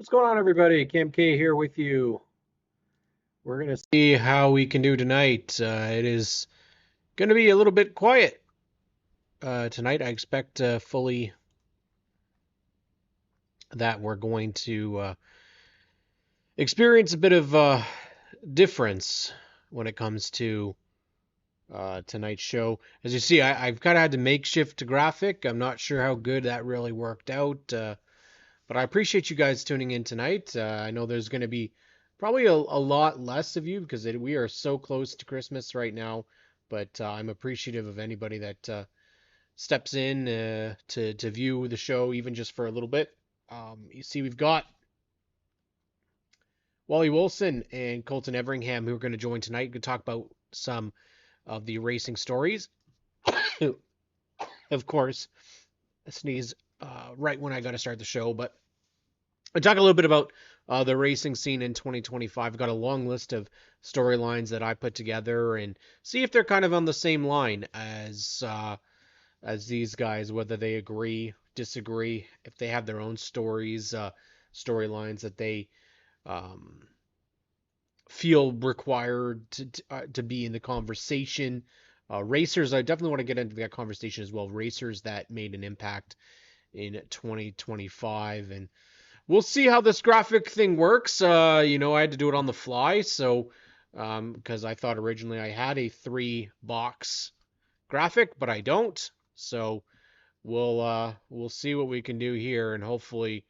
What's going on, everybody? Cam K here with you. We're going to see how we can do tonight. It is going to be a little bit quiet tonight. I expect fully that we're going to experience a bit of difference when it comes to tonight's show. As you see, I've kind of had to makeshift graphic. I'm not sure how good that really worked out. But I appreciate you guys tuning in tonight. I know there's going to be probably a lot less of you because we are so close to Christmas right now. But I'm appreciative of anybody that steps in to view the show, even just for a little bit. You see, we've got Wally Wilson and Colton Everingham who are going to join tonight to talk about some of the racing stories. Of course, I sneeze right when I got to start the show, but I talk a little bit about the racing scene in 2025. I've got a long list of storylines that I put together and see if they're kind of on the same line as these guys, whether they agree, disagree, if they have their own stories, storylines that they um, feel required to be in the conversation. Racers, I definitely want to get into that conversation as well. Racers that made an impact in 2025, and we'll see how this graphic thing works. I had to do it on the fly, so because I thought originally I had a 3 box graphic, but I don't. So we'll see what we can do here, and hopefully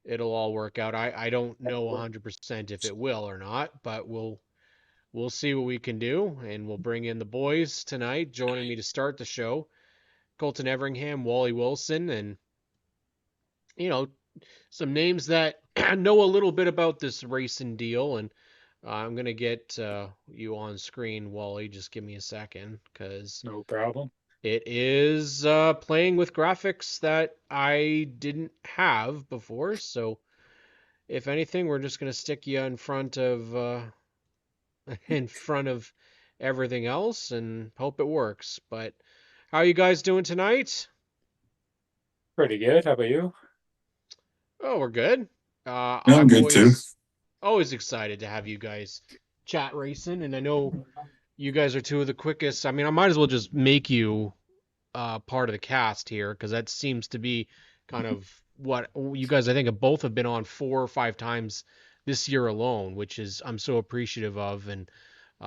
it'll all work out. I don't know 100% if it will or not, but we'll see what we can do, and we'll bring in the boys tonight, joining me to start the show. Colton Everingham, Wally Wilson, and you know some names that know a little bit about this racing deal. And I'm going to get you on screen, Wally. Just give me a second because No problem. it is playing with graphics that I didn't have before. So if anything, we're just going to stick you in front of in front of everything else and hope it works. But how are you guys doing tonight? Pretty good. How about you? Oh, we're good. Yeah, I'm I'm good too. always excited to have you guys chat racing, and I know you guys are two of the quickest. I mean, I might as well just make you part of the cast here because that seems to be kind of what you guys I think have been on 4 or 5 times this year alone, which is I'm so appreciative of. And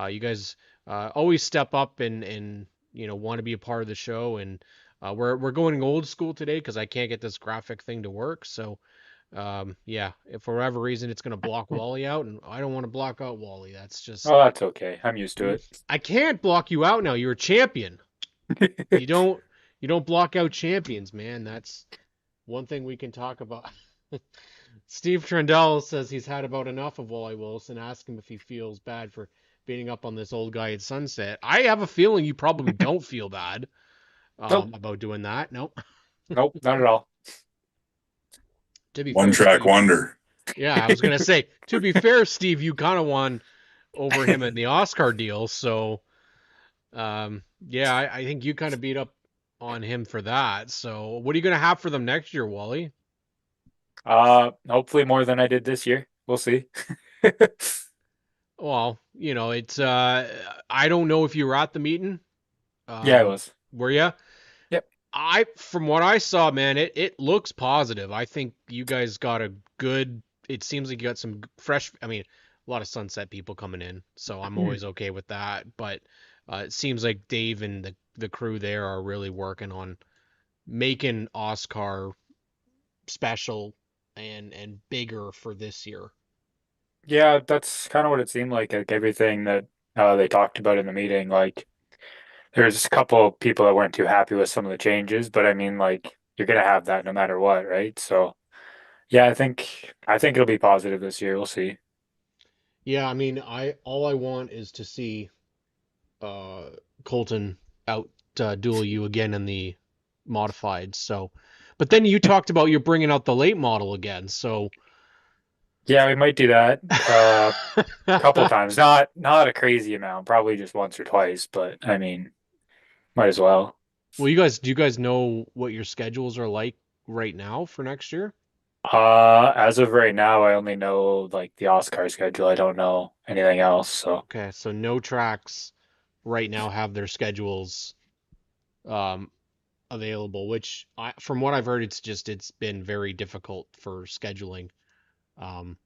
you guys always step up and want to be a part of the show. And we're going old school today because I can't get this graphic thing to work. So yeah, if for whatever reason it's gonna block Wally out, and I don't want to block out Wally. That's just Oh, that's okay. I'm used to it. I can't block you out now. You're a champion. You don't you don't block out champions, man. That's one thing we can talk about. Steve Trendell says he's had about enough of Wally Wilson. Ask him if he feels bad for beating up on this old guy at Sunset. I have a feeling you probably don't feel bad Nope. about doing that. Nope. Nope. Not at all. To be One fair, track Steve. wonder. Yeah, I was gonna say. To be fair, Steve, you kind of won over him in the Oscar deal. So, yeah, I think you kind of beat up on him for that. So, what are you going to have for them next year, Wally? Hopefully more than I did this year. We'll see. Well, it's I don't know if you were at the meeting. Yeah, I Um, was. were you? Yep. From what I saw, man, it looks positive. I think you guys got a good. It seems like you got some fresh. I mean, a lot of Sunset people coming in, so I'm always okay with that. But it seems like Dave and the crew there are really working on making Oscar special and bigger for this year. Yeah, that's kind of what it seemed like everything that they talked about in the meeting. Like, there's a couple of people that weren't too happy with some of the changes, but I mean, like, you're gonna have that no matter what, right? So, yeah, I think it'll be positive this year. We'll see. Yeah, I mean, I all I want is to see uh, Colton out duel you again in the modified. So, but then you talked about you're bringing out the late model again. So, Yeah, we might do that. Couple well, times. Not a crazy amount, probably just once or twice, but I mean, might as well. do you guys know what your schedules are like right now for next year? As of right now, I only know like the Oscar schedule. I don't know anything else. So, Okay, so no tracks right now have their schedules um, available, which from what I've heard, it's been very difficult for scheduling, um,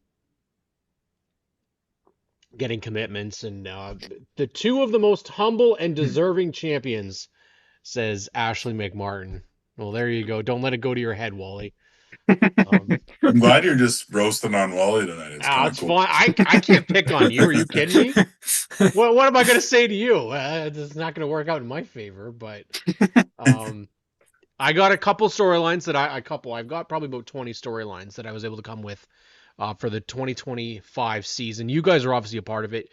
getting commitments, and the two of the most humble and deserving champions, says Ashley McMartin. Well, there you go. Don't let it go to your head, Wally. Um, I'm glad you're just roasting on Wally tonight. It's kind of it's cool. fine. I can't pick on you. Are you kidding me? What am I gonna say to you? It's not gonna work out in my favor, but um, I got a couple storylines that I've got probably about 20 storylines that I was able to come with for the 2025 season. You guys are obviously a part of it.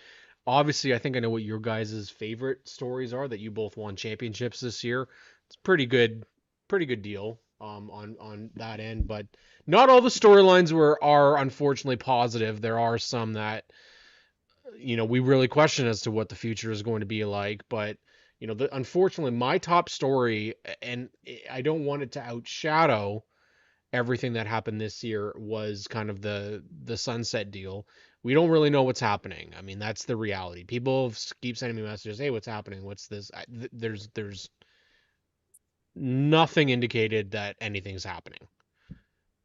Obviously, I think I know what your guys' favorite stories are, that you both won championships this year. It's pretty good deal on that end, but not all the storylines are unfortunately positive. There are some that we really question as to what the future is going to be like. But unfortunately, my top story, and I don't want it to outshadow everything that happened this year, was kind of the sunset deal. We don't really know what's happening. I mean, that's the reality. People keep sending me messages, "Hey, what's happening? What's this?" There's nothing indicated that anything's happening.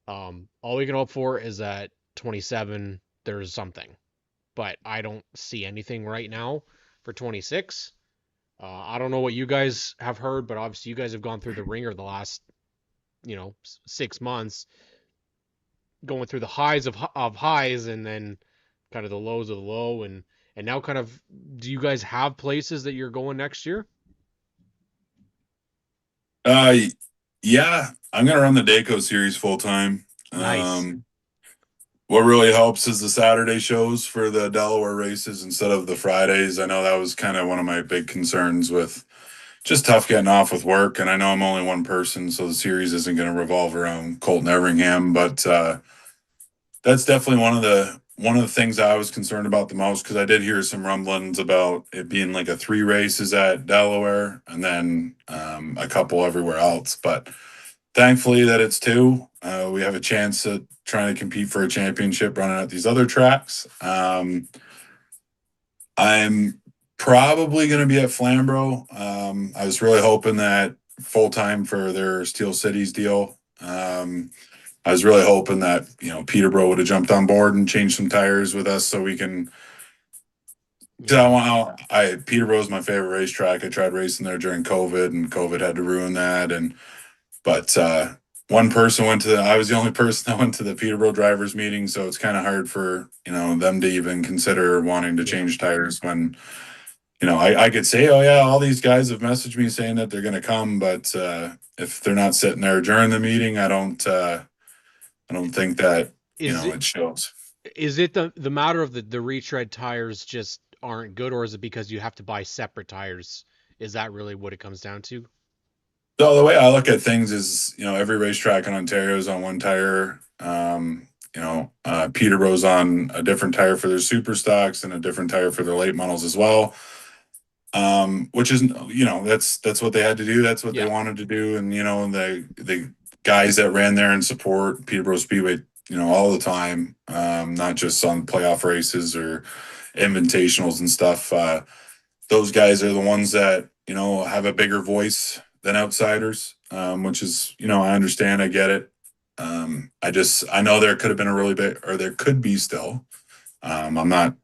All we can hope for is that 27 there's something, but I don't see anything right now for 26. I don't know what you guys have heard, but obviously you guys have gone through the ringer the last, 6 months, going through the highs of highs, and then kind of the lows of the low, and now kind of, do you guys have places that you're going next year? Uh, yeah, I'm gonna run the Daco series full time. Nice. What really helps is the Saturday shows for the Delaware races instead of the Fridays. I know that was kind of one of my big concerns with just tough getting off with work, and I know I'm only one person, so the series isn't going to revolve around Colton Everingham, but that's definitely one of the things I was concerned about the most because I did hear some rumblings about it being like a three races at Delaware and then a couple everywhere else. But thankfully that it's two. We have a chance at trying to compete for a championship running at these other tracks. I'm probably going to be at Flamborough. I was really hoping that full time for their Steel Cities deal. I was really hoping that Peterborough would have jumped on board and changed some tires with us so we can. Cause I Yeah. want I Peterborough is my favorite racetrack. I tried racing there during COVID, and COVID had to ruin that. And but one person went to I was the only person that went to the Peterborough drivers meeting, so it's kind of hard for them to even consider wanting to Yeah. change tires when I could say, oh yeah, all these guys have messaged me saying that they're going to come, but if they're not sitting there during the meeting, I don't think that Is it it shows. is it the matter of the retread tires just aren't good, or is it because you have to buy separate tires? Is that really what it comes down to? So the way I look at things is, every racetrack in Ontario is on one tire. Peterborough's on a different tire for their super stocks and a different tire for their late models as well. Which is, that's what they had to do. That's what they Yeah. wanted to do. And, the guys that ran there and support Peterborough Speedway, all the time, not just on playoff races or invitationals and stuff. Those guys are the ones that have a bigger voice than outsiders, which is I understand, I get it. I know there could have been a really big, or there could be still. I'm not,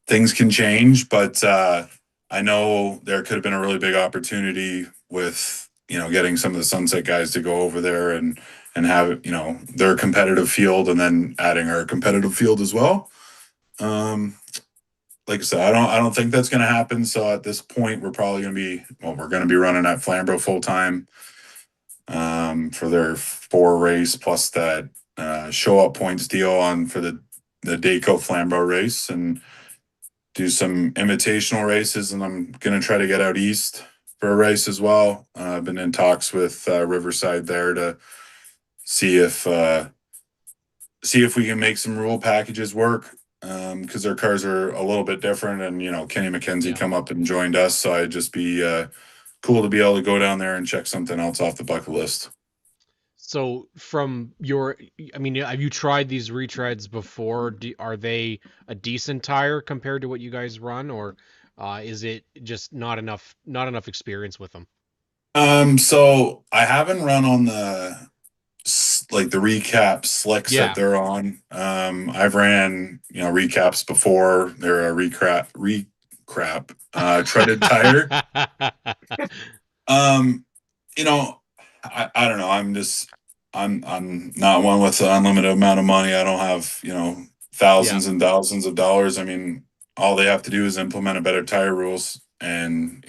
things can change, but I know there could have been a really big opportunity with getting some of the Sunset guys to go over there and have their competitive field, and then adding our competitive field as well. Um, like I said, I don't think that's going to happen. So at this point, we're going to be running at Flamborough full time for their four race plus that show up points deal on for the Dayco Flamborough race, and do some invitational races. And I'm going to try to get out east for a race as well. I've been in talks with Riverside there to see if uh, see if we can make some rule packages work, because their cars are a little bit different. And Kenny McKenzie Yeah. come up and joined us, so I'd just be cool to be able to go down there and check something else off the bucket list. So from your, I mean, have you tried these retreads before? Are they a decent tire compared to what you guys run, or is it just not enough experience with them? So I haven't run on like the recap slicks that Yeah. they're on. I've ran, recaps before. They're a recrap, treaded tire. Um, you know, I don't know. I'm not one with an unlimited amount of money. I don't have, Yeah. thousands and thousands of dollars. I mean, all they have to do is implement a better tire rules and,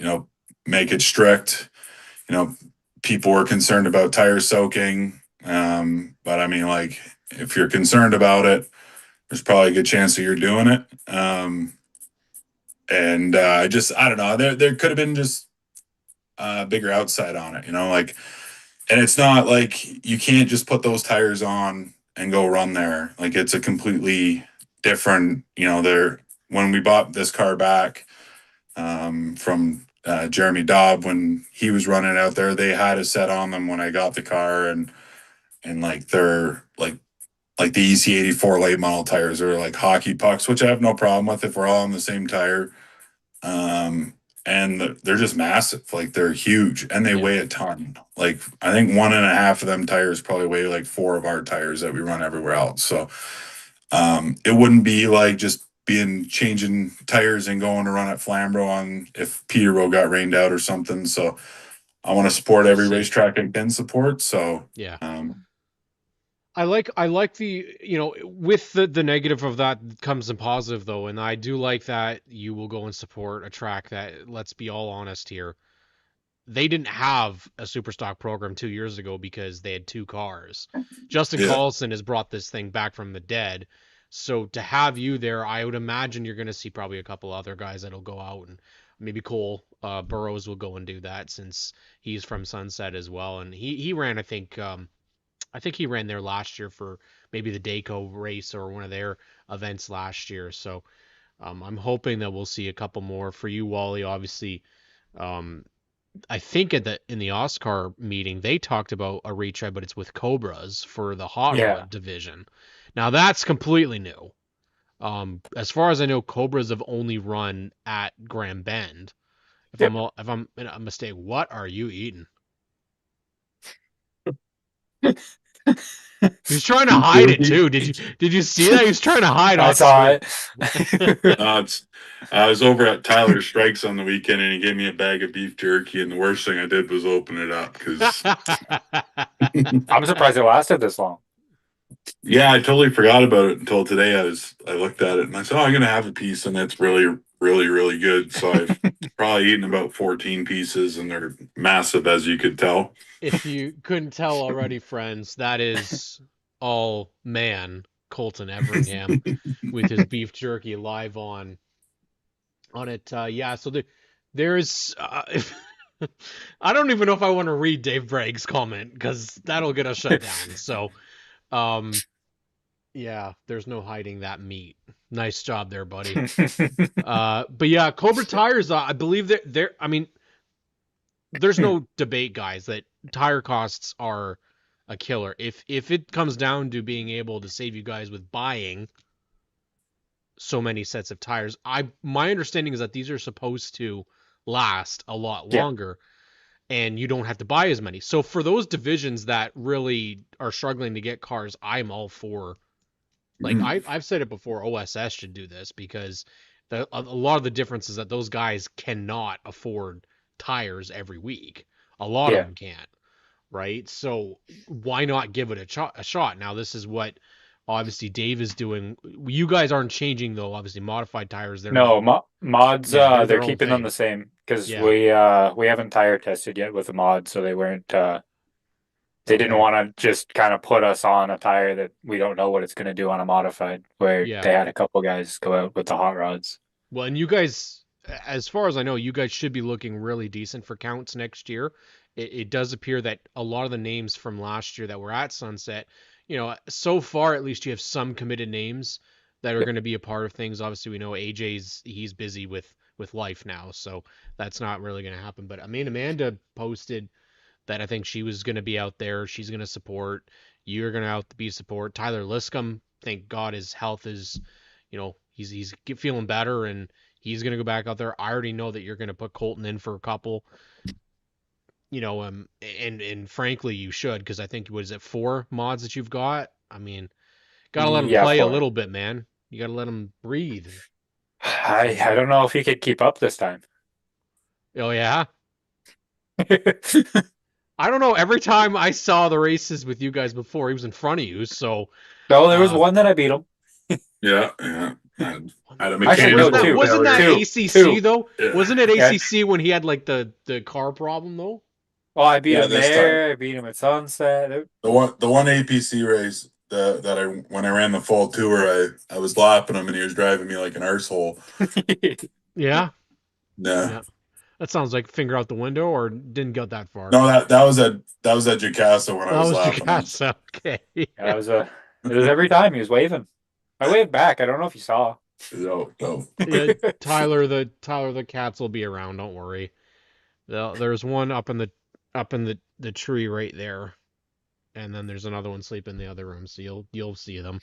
make it strict. You know, people were concerned about tire soaking. But I mean, like, if you're concerned about it, there's probably a good chance that you're doing it. And I don't know. There could have been just bigger outside on it, like, and it's not like you can't just put those tires on and go run there. Like, it's a completely different, there. When we bought this car back from Jeremy Dobb, when he was running out there, they had a set on them when I got the car, and like they're like the EC84 late model tires are like hockey pucks, which I have no problem with if we're all on the same tire. Um, and they're just massive. Like, they're huge and they Yeah. weigh a ton. Like, I think one and a half of them tires probably weigh like four of our tires that we run everywhere else. So it wouldn't be like just being changing tires and going to run at Flamborough on if Peterborough got rained out or something. So I want to support I every see. racetrack I can support. So Yeah. um, I like the, with the negative of that comes the positive though, and I do like that you will go and support a track that, let's be all honest here, they didn't have a super stock program 2 years ago because they had two cars. Justin yeah, Collison has brought this thing back from the dead. So to have you there, I would imagine you're going to see probably a couple other guys that'll go out, and maybe Cole Burrows will go and do that since he's from Sunset as well. And he ran, I think he ran there last year for maybe the Dayco race or one of their events last year. So I'm hoping that we'll see a couple more for you, Wally. Obviously, um, I think in the Oscar meeting they talked about a retread, but it's with Cobras for the hot Yeah. rod division. Now that's completely new. As far as I know, Cobras have only run at Grand Bend. Yep. If I'm in a mistake, what are you eating? He was trying to beef hide it jerky. too. Did you see that? He was trying to hide I off saw screen. it. It's, I was over at Tyler Strikes on the weekend, and he gave me a bag of beef jerky. And the worst thing I did was open it up because, I'm surprised it lasted this long. yeah, I totally forgot about it until today. I looked at it and I said, "Oh, I'm gonna have a piece," and it's really, really, really good. So I've probably eaten about 14 pieces, and they're massive, as you could tell. If you couldn't tell already, friends, that is all man Colton Everingham with his beef jerky live on it. Yeah, so there's I don't even know if I want to read Dave Bragg's comment because that'll get us shut down. So, um, yeah, there's no hiding that meat. Nice job there, buddy. But yeah, Cobra Tires, I believe I mean, there's no debate, guys, that tire costs are a killer. If it comes down to being able to save you guys with buying so many sets of tires, my understanding is that these are supposed to last a lot Yeah. longer and you don't have to buy as many. So for those divisions that really are struggling to get cars, I'm all for, like, Mhm. I've said it before, OSS should do this because a lot of the difference is that those guys cannot afford tires every week. A lot of Yeah. them can't, right? So why not give it a shot? Now this is what obviously Dave is doing. You guys aren't changing though. Obviously modified tires, they're not. No, mods, Yeah, they're they're their own keeping them thing. the same because Yeah. we haven't tire tested yet with the mod, so they didn't Okay. want to just kind of put us on a tire that we don't know what it's going to do on a modified, where Yeah. they had a couple guys go out with the hot rods. Well, and you guys, as far as I know, you guys should be looking really decent for counts next year. It does appear that a lot of the names from last year that were at Sunset, so far at least you have some committed names that are Yep. going to be a part of things. Obviously, we know he's busy with life now, so that's not really going to happen. But I mean, Amanda posted that I think she was going to be out there. She's going to support. You're going to have to be support. Tyler Liscombe, thank God his health is, he's feeling better and he's going to go back out there. I already know that you're going to put Colton in for a couple, and frankly you should, because I think, what is it, 4 mods that you've got? I mean, gotta let him Yeah, play a for little bit, man. You gotta let him breathe. I don't know if he could keep up this time. Oh yeah. I don't know. Every time I saw the races with you guys before, he was in front of you. So, No, there was uh, one that I beat him. Yeah, yeah. I had a Actually, no, wasn't that mechanical two. wasn't that failure. Two. ACC Two. though? Yeah, Wasn't it Yeah. ACC when he had like the car problem though? Well, I beat yeah. him This time, there. I beat him at Sunset. the one APC race that I when I ran the full tour, I was lapping him and he was driving me like an arsehole. Yeah, Nah. yeah. That sounds like finger out the window, or didn't get that far. No, that was at Jacasa when I That was was lapping him. Jacasa. Okay. Yeah, it was every time he was waving. I waved back. I don't know if you saw. No, no. Yeah, Tyler the cats will be around. Don't worry. There's one up in the tree right there, and then there's another one sleeping in the other room. So you'll see them.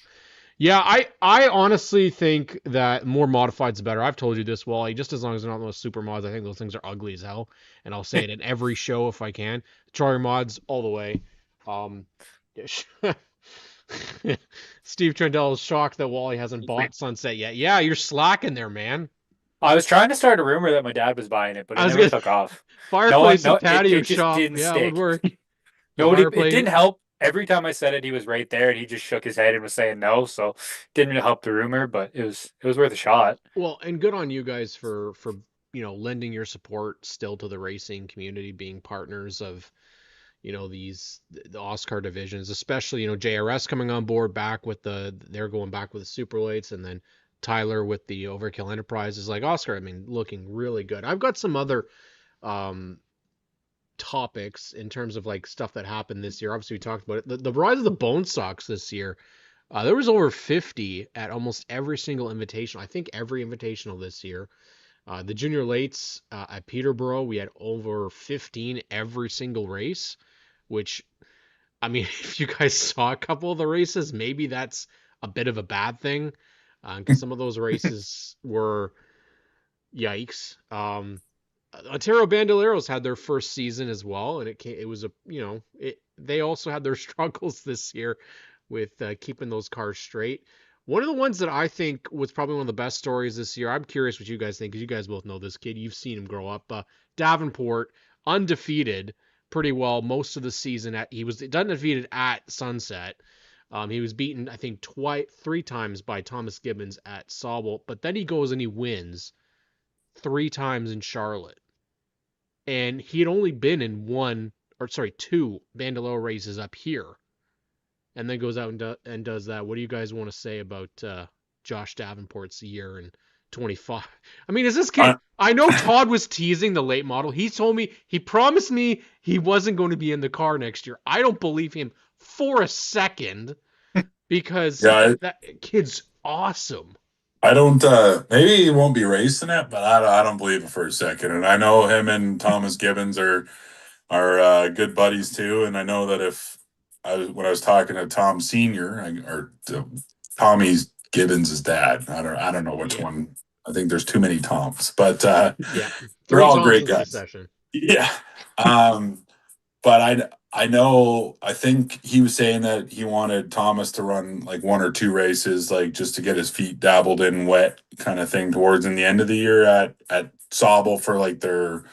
Yeah, I honestly think that more modified's better. I've told you this, Wally. Just as long as they're not those super mods, I think those things are ugly as hell, and I'll say it in every show if I can. Charlie mods all the way. Um, Steve Trendell is shocked that Wally hasn't bought Sunset yet. Yeah, you're slacking there, man. I was trying to start a rumor that my dad was buying it, but I it was never gonna took off. fireplace and No, patio it just shop. didn't Yeah, it would stick. work. The Nobody, it fireplace. didn't help. Every time I said it, he was right there, and he just shook his head and was saying no. So it didn't really help the rumor, but it was worth a shot. Well, and good on you guys for lending your support still to the racing community, being partners of the Oscar divisions, especially JRS coming on board back with they're going back with the super lights, and then Tyler with the Overkill Enterprises. Like Oscar, I mean, looking really good. I've got some other um topics in terms of like stuff that happened this year. Obviously, we talked about it. The rise of the Bone Sox this year. There was over 50 at almost every single invitational. I think every invitational this year. The junior lates at Peterborough, we had over 15 every single race, which, I mean, if you guys saw a couple of the races, maybe that's a bit of a bad thing, because some of those races were yikes. Ontario Bandoleros had their first season as well, and it was they also had their struggles this year with keeping those cars straight. One of the ones that I think was probably one of the best stories this year. I'm curious what you guys think, because you guys both know this kid. You've seen him grow up. Davenport, undefeated pretty well most of the season. He was undefeated at Sunset. He was beaten, I think, 3 times by Thomas Gibbons at Sauble, but then he goes and he wins 3 times in Charlotte. And he had only been in 2 Bandolero races up here, and then goes out and does that. What do you guys want to say about Josh Davenport's year in 25? I mean, is this kid? I know Todd was teasing the late model. He promised me he wasn't going to be in the car next year. I don't believe him for a second, because Yeah, that kid's awesome. I don't. Maybe he won't be racing it, but I don't believe it for a second. And I know him and Thomas Gibbons are good buddies too. And I know that when I was talking to Tom Senior, Tommy Gibbons' dad. I don't know which Yeah. one. I think there's too many Toms, but Yeah. they're 3 all Toms great in guys. succession. Yeah. But I know, I think he was saying that he wanted Thomas to run like 1 or 2 races, like just to get his feet dabbled in wet kind of thing towards in the end of the year at Sauble for like their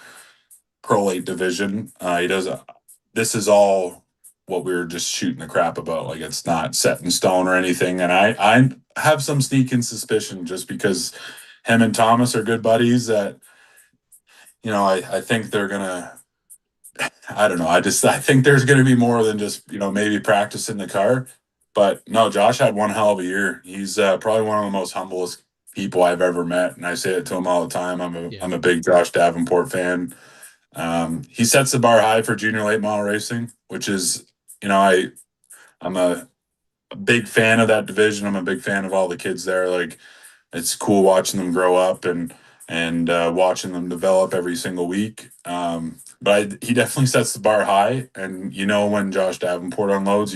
prolate division. He does. This is all what we were just shooting the crap about. Like it's not set in stone or anything. And I have some sneaking suspicion, just because him and Thomas are good buddies, that I think they're gonna. I don't know. I think there's going to be more than just maybe practice in the car. But no, Josh had one hell of a year. He's probably one of the most humblest people I've ever met, and I say it to him all the time. I'm a big Josh Davenport fan. He sets the bar high for junior late model racing, which is I'm a big fan of that division. I'm a big fan of all the kids there. Like it's cool watching them grow up, and and watching them develop every single week. He definitely sets the bar high, and when Josh Davenport unloads,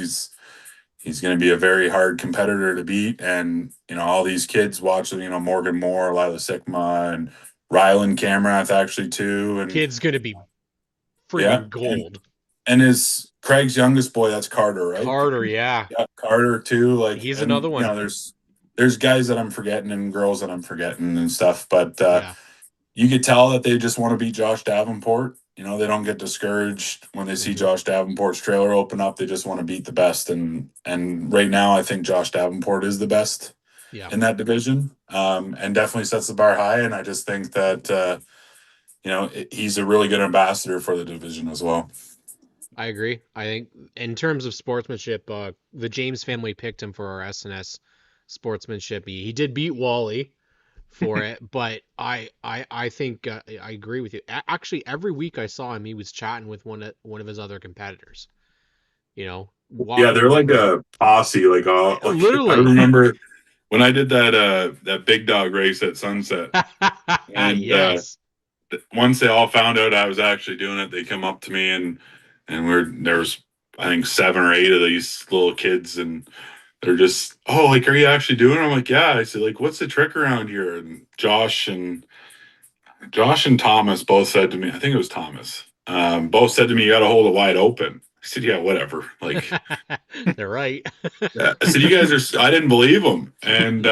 he's going to be a very hard competitor to beat. And all these kids watching, Morgan Moore, Lila Sigma, and Rylan Camrath actually too, and Kid's gonna be yeah, freaking gold. and his Craig's youngest boy, that's Carter, right? Carter, yeah. Yeah, Carter too. Like, He's and another one. there's guys that I'm forgetting and girls that I'm forgetting and stuff, but Yeah. you could tell that they just want to beat Josh Davenport. They don't get discouraged when they see Mhm. Josh Davenport's trailer open up. They just want to beat the best, and right now I think Josh Davenport is the best Yeah. in that division, and definitely sets the bar high. And I just think that he's a really good ambassador for the division as well. I agree. I think in terms of sportsmanship, the James family picked him for our SNS sportsmanship. He did beat Wally for it, but I think I agree with you. Actually, every week I saw him, he was chatting with one of his other competitors. Yeah, Walking they're like around. a posse. I Literally. remember when I did that big dog race at Sunset, and Yes. once they all found out I was actually doing it, they come up to me and there was I think 7 or 8 of these little kids, and they're just, oh, like, are you actually doing it? I'm like, yeah. I said, like, what's the trick around here? And Josh and Thomas both said to me, I think it was Thomas, both said to me, you got to hold it wide open. I said, yeah, whatever. Like, They're right. yeah. I said, you guys are, I didn't believe him. And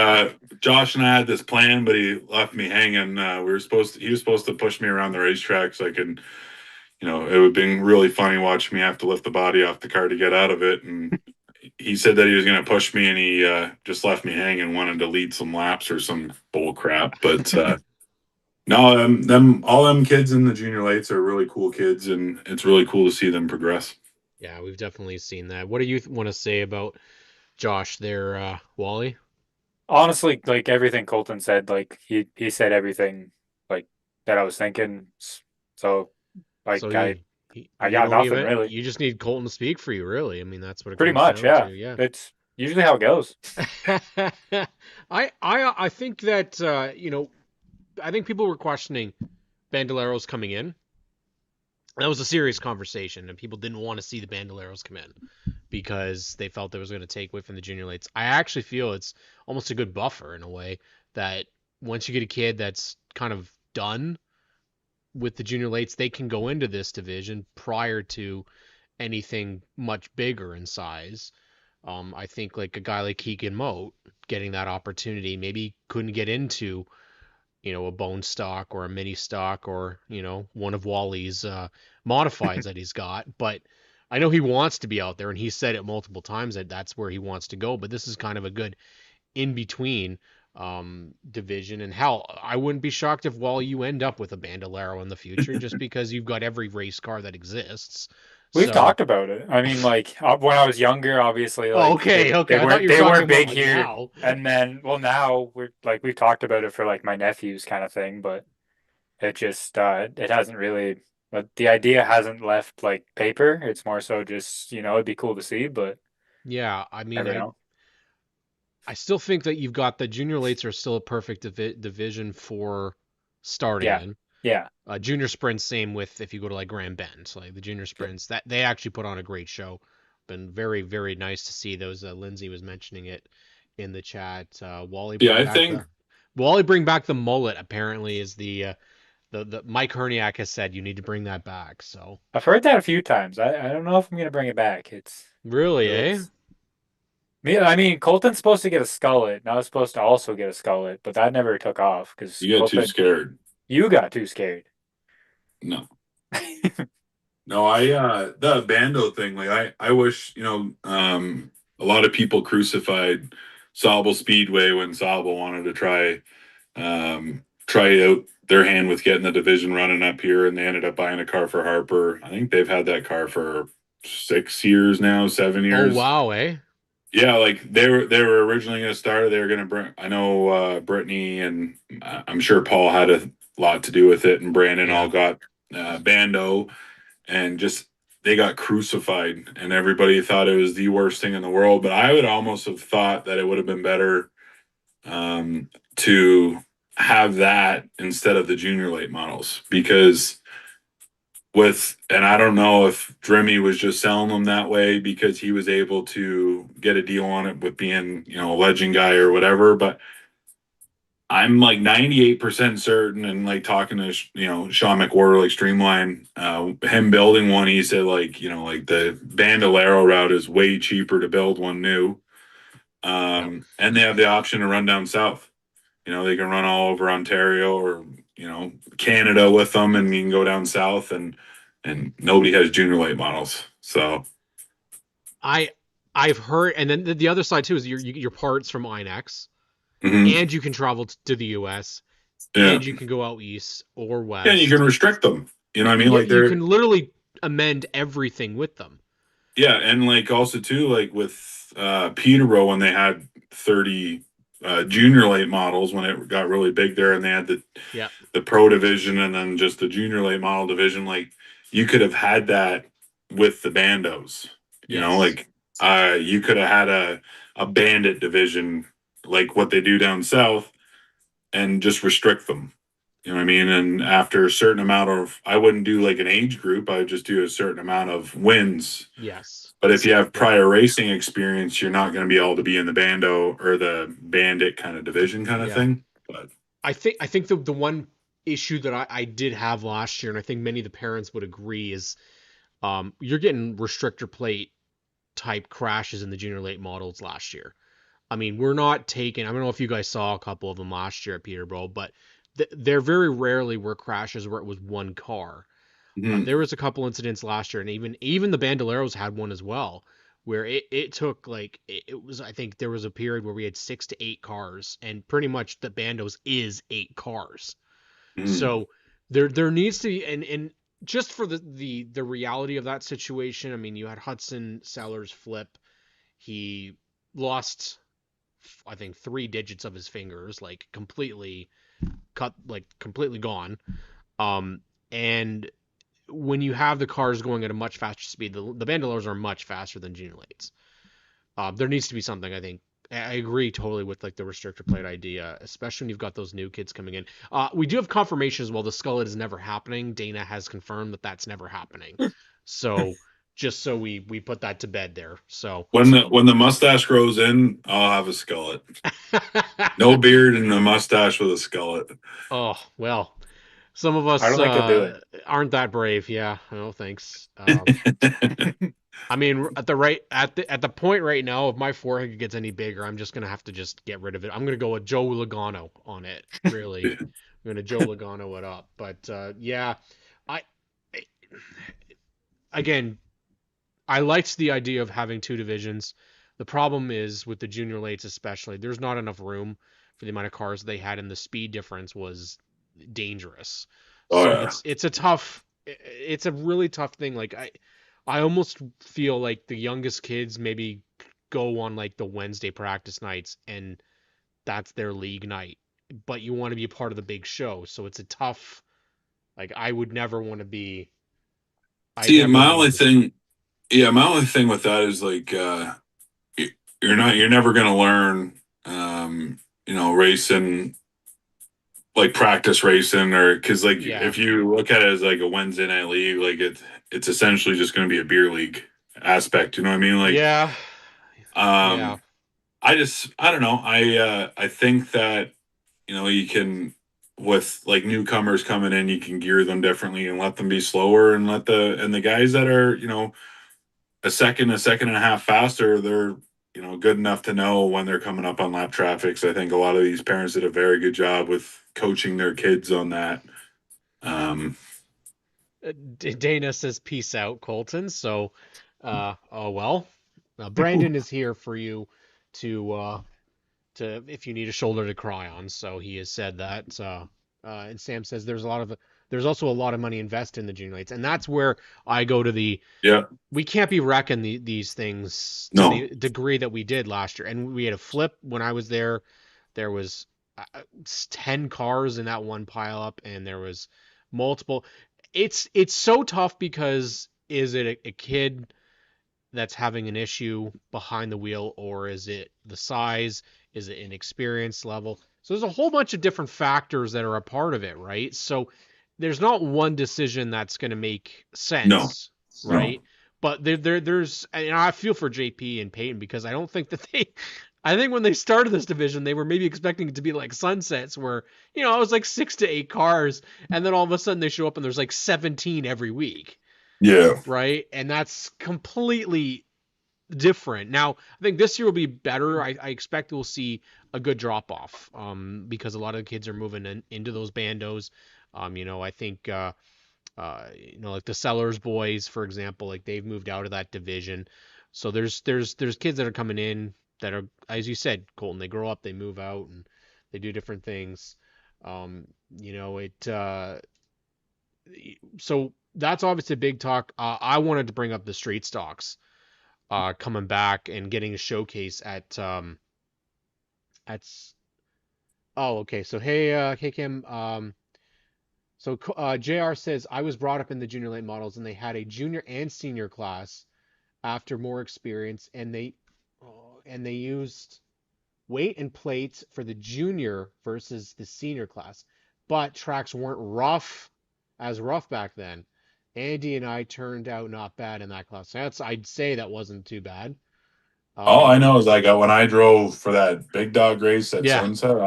Josh and I had this plan, but he left me hanging. He was supposed to push me around the racetrack so I could, it would have been really funny watching me have to lift the body off the car to get out of it. And he said that he was going to push me, and he just left me hanging, wanted to lead some laps or some bull crap. But no, all them kids in the junior lights are really cool kids, and it's really cool to see them progress. Yeah, we've definitely seen that. What do you want to say about Josh there, Wally? Honestly, like everything Colton said, like he said everything like that I was thinking. So So like I you got don't nothing even really. you just need Colton to speak for you, really. I mean, that's what it Pretty comes much, down to. yeah. Yeah. It's usually how it goes. I think that I think people were questioning Bandoleros coming in. That was a serious conversation, and people didn't want to see the Bandoleros come in because they felt it was going to take away from the junior lights. I actually feel it's almost a good buffer in a way that once you get a kid that's kind of done with the junior lights, they can go into this division prior to anything much bigger in size. I think like a guy like Keegan Moat getting that opportunity maybe couldn't get into a bone stock or a mini stock or one of Wally's modifieds that he's got, but I know he wants to be out there and he said it multiple times that that's where he wants to go, but this is kind of a good in between division. And hell, I wouldn't be shocked if Wally you end up with a Bandolero in the future just because you've got every race car that exists. We've So talked about it. I mean, like when I was younger, obviously, oh, like okay, okay, I thought you were they talking weren't about big like here, now. and then well now we've talked about it for like my nephews kind of thing, but it just it hasn't really. But the idea hasn't left like paper. It's more so just it'd be cool to see, but Yeah, I mean, never I know. I still think that you've got the junior lates are still a perfect division for starting Yeah, in. yeah. Junior sprints, same with if you go to like Grand Bend, so like the junior sprints that they actually put on a great show. Been very very nice to see those. Lindsay was mentioning it in the chat. Yeah, I think Wally bring back the mullet. Apparently, is the Mike Herniak has said you need to bring that back. So I've heard that a few times. I don't know if I'm gonna bring it back. really, It eh? looks. I mean, Colton's supposed to get a skullet, and I was supposed to also get a skullet, but that never took off because you get too Colton, scared. you got too scared. No, no, the bando thing, like, I wish, a lot of people crucified Sauble Speedway when Sauble wanted to try out their hand with getting the division running up here, and they ended up buying a car for Harper. I think they've had that car for 6 years now, seven Oh years. wow, eh? Yeah, like they were originally going to start. They were going to bring. I know Brittany and I'm sure Paul had a lot to do with it, and Brandon all Yeah. got bando, and just they got crucified, and everybody thought it was the worst thing in the world. But I would almost have thought that it would have been better to have that instead of the junior late models because and I don't know if Drimmy was just selling them that way because he was able to get a deal on it with being, a legend guy or whatever, but I'm like 98% certain and like talking to, Sean McWhorter, like Streamline, him building one, he said like, like the Bandolero route is way cheaper to build one new. Yep. And they have the option to run down south. They can run all over Ontario or, Canada with them and you can go down south and nobody has junior late models. So, I I've heard, and then the other side too is your parts from INX, mhm. and you can travel to the U.S. Yeah. and you can go out east or Yeah, and you can west. restrict them. You know what I mean? Yeah, Like you they're can literally amend everything with them. Yeah, and like also too, like with Peterborough when they had 30 junior late models when it got really big there, and they had Yeah. the pro division and then just the junior late model division. Like you could have had that with the bandos. Yes. Like you could have had a bandit division like what they do down south and just restrict them. You know what I mean? And after a certain amount of, I wouldn't do like an age group. I would just do a certain amount of wins. Yes. But if you have Yeah. prior racing experience, you're not going to be able to be in the bando or the bandit kind of division kind of Yeah. thing. But I think the one issue that I did have last year, and I think many of the parents would agree, is you're getting restrictor plate type crashes in the junior late models last year. I mean, we're not taking. I don't know if you guys saw a couple of them last year at Peterborough, but there very rarely were crashes where it was one car. mhm, There was a couple incidents last year, and even the Bandoleros had one as well, where it took like it was. I think there was a period where we had 6 to 8 cars, and pretty much the Bandos is 8 cars. mhm, So there needs to be, and just for the reality of that situation. I mean, you had Hudson Sellers flip. He lost, I think, 3 digits of his fingers, like completely cut, like completely gone. And when you have the cars going at a much faster speed, the Bandoleros are much faster than Junior Lates. There needs to be something, I think. I agree totally with like the restrictor plate idea, especially when you've got those new kids coming in. We do have confirmation as well. The Skullet is never happening. Dana has confirmed that that's never happening. So just so we put that to bed there. So when the mustache grows in, I'll have a skullet. No beard and a mustache with a skullet. oh well, some of I us don't think he'll do it. aren't that brave. Yeah, no thanks. I mean, at the point right now, if my forehead gets any bigger, I'm just gonna have to just get rid of it. I'm gonna go with Joe Logano on it. Really, I'm gonna Joe Logano it up. But yeah, I again, I liked the idea of having 2 divisions. The problem is with the junior lates, especially, there's not enough room for the amount of cars they had, and the speed difference was dangerous. Oh So yeah. it's a really tough thing. Like I almost feel like the youngest kids maybe go on like the Wednesday practice nights and that's their league night. But you want to be a part of the big show. So it's a tough, like I would never want to be I See, never my want to only be the thing, yeah, my only thing with that is like you're never gonna learn, racing like practice racing or because like yeah. if you look at it as like a Wednesday night league, like it's essentially just going to be a beer league aspect. You know what I mean? Like, Yeah. Yeah. um, I don't know. I think that you can with like newcomers coming in, you can gear them differently and let them be slower and let the guys that are a second and a half faster, they're good enough to know when they're coming up on lap traffic. So I think a lot of these parents did a very good job with coaching their kids on that. Um, Dana says peace out, Colton. So, oh well. Brandon is here for you to if you need a shoulder to cry on. So he has said that. And Sam says there's also a lot of money invested in the junior lights, and that's where I go to the yeah, we can't be wrecking these things to no, the degree that we did last year. And we had a flip when I was there. There was 10 cars in that one pile up, and there was multiple. It's so tough because is it a kid that's having an issue behind the wheel, or is it the size? Is it an experience level? So there's a whole bunch of different factors that are a part of it, right? So there's not one decision that's going to make No, sense, no. right? But there's, and I feel for JP and Peyton because I don't think that I think when they started this division, they were maybe expecting it to be like Sunsets, where it was like 6 to 8 cars, and then all of a sudden they show up and there's like 17 every week, Yeah. right? And that's completely different. Now, I think this year will be better. I expect we'll see a good drop off, because a lot of the kids are moving into those bandos. I think like the Sellers boys, for example, like they've moved out of that division. So there's kids that are coming in that are, as you said, Colton. They grow up, they move out, and they do different things. It. So that's obviously a big talk. I wanted to bring up the street stocks coming back and getting a showcase at oh, okay. So hey Kim, JR says I was brought up in the junior late models and they had a junior and senior class after more experience, and they used weight and plates for the junior versus the senior class, but tracks weren't rough back then. Andy and I turned out not bad in that class. I'd say that wasn't too bad. All I Um, know is like when I drove for that big dog race at yeah, Sunset,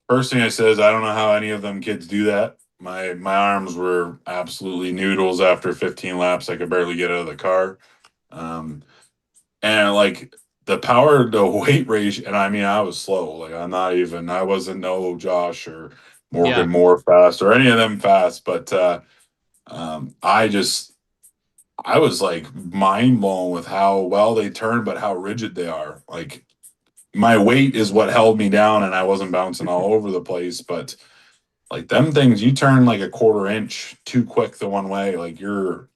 first thing I says, I don't know how any of them kids do that. My arms were absolutely noodles after 15 laps. I could barely get out of the car. Um, and like the power to weight ratio, and I mean, I was slow. Like I wasn't no Josh or yeah, Morgan Moore fast or any of them fast, but I I was like mind blown with how well they turn, but how rigid they are. Like my weight is what held me down, and I wasn't bouncing all over the place. But like them things, you turn like a quarter inch too quick the one way, like you're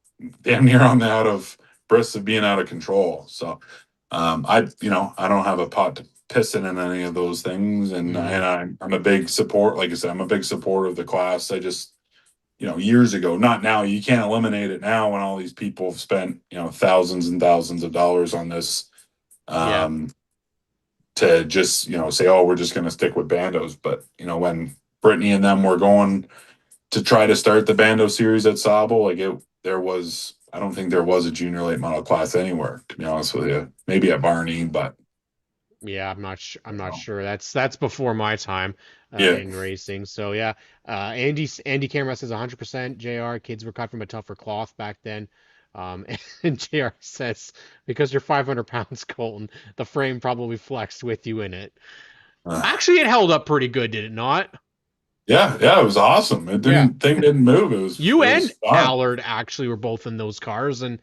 damn near on the out of brisk of being out of control. So I don't have a pot to piss in any of those things, and hmm I'm a big support. Like I said, I'm a big supporter of the class. I just years ago, not now. You can't eliminate it now when all these people have spent thousands and thousands of dollars on this. yeah, Um, to just say, oh, we're just going to stick with bandos. But when Brittany and them were going to try to start the bando series at Sable, like I don't think there was a junior late model class anywhere, to be honest with you. Maybe at Barney, but yeah. I'm not sure. That's before my time yeah. in racing. So yeah, Andy Camera says 100%. JR kids were cut from a tougher cloth back then. And JR says because you're 500 pounds, Colton, the frame probably flexed with you in it. Uh, Actually, it held up pretty good, did it not? yeah, it was awesome. Yeah. Didn't move. You It and was fun. Allard actually were both in those cars, and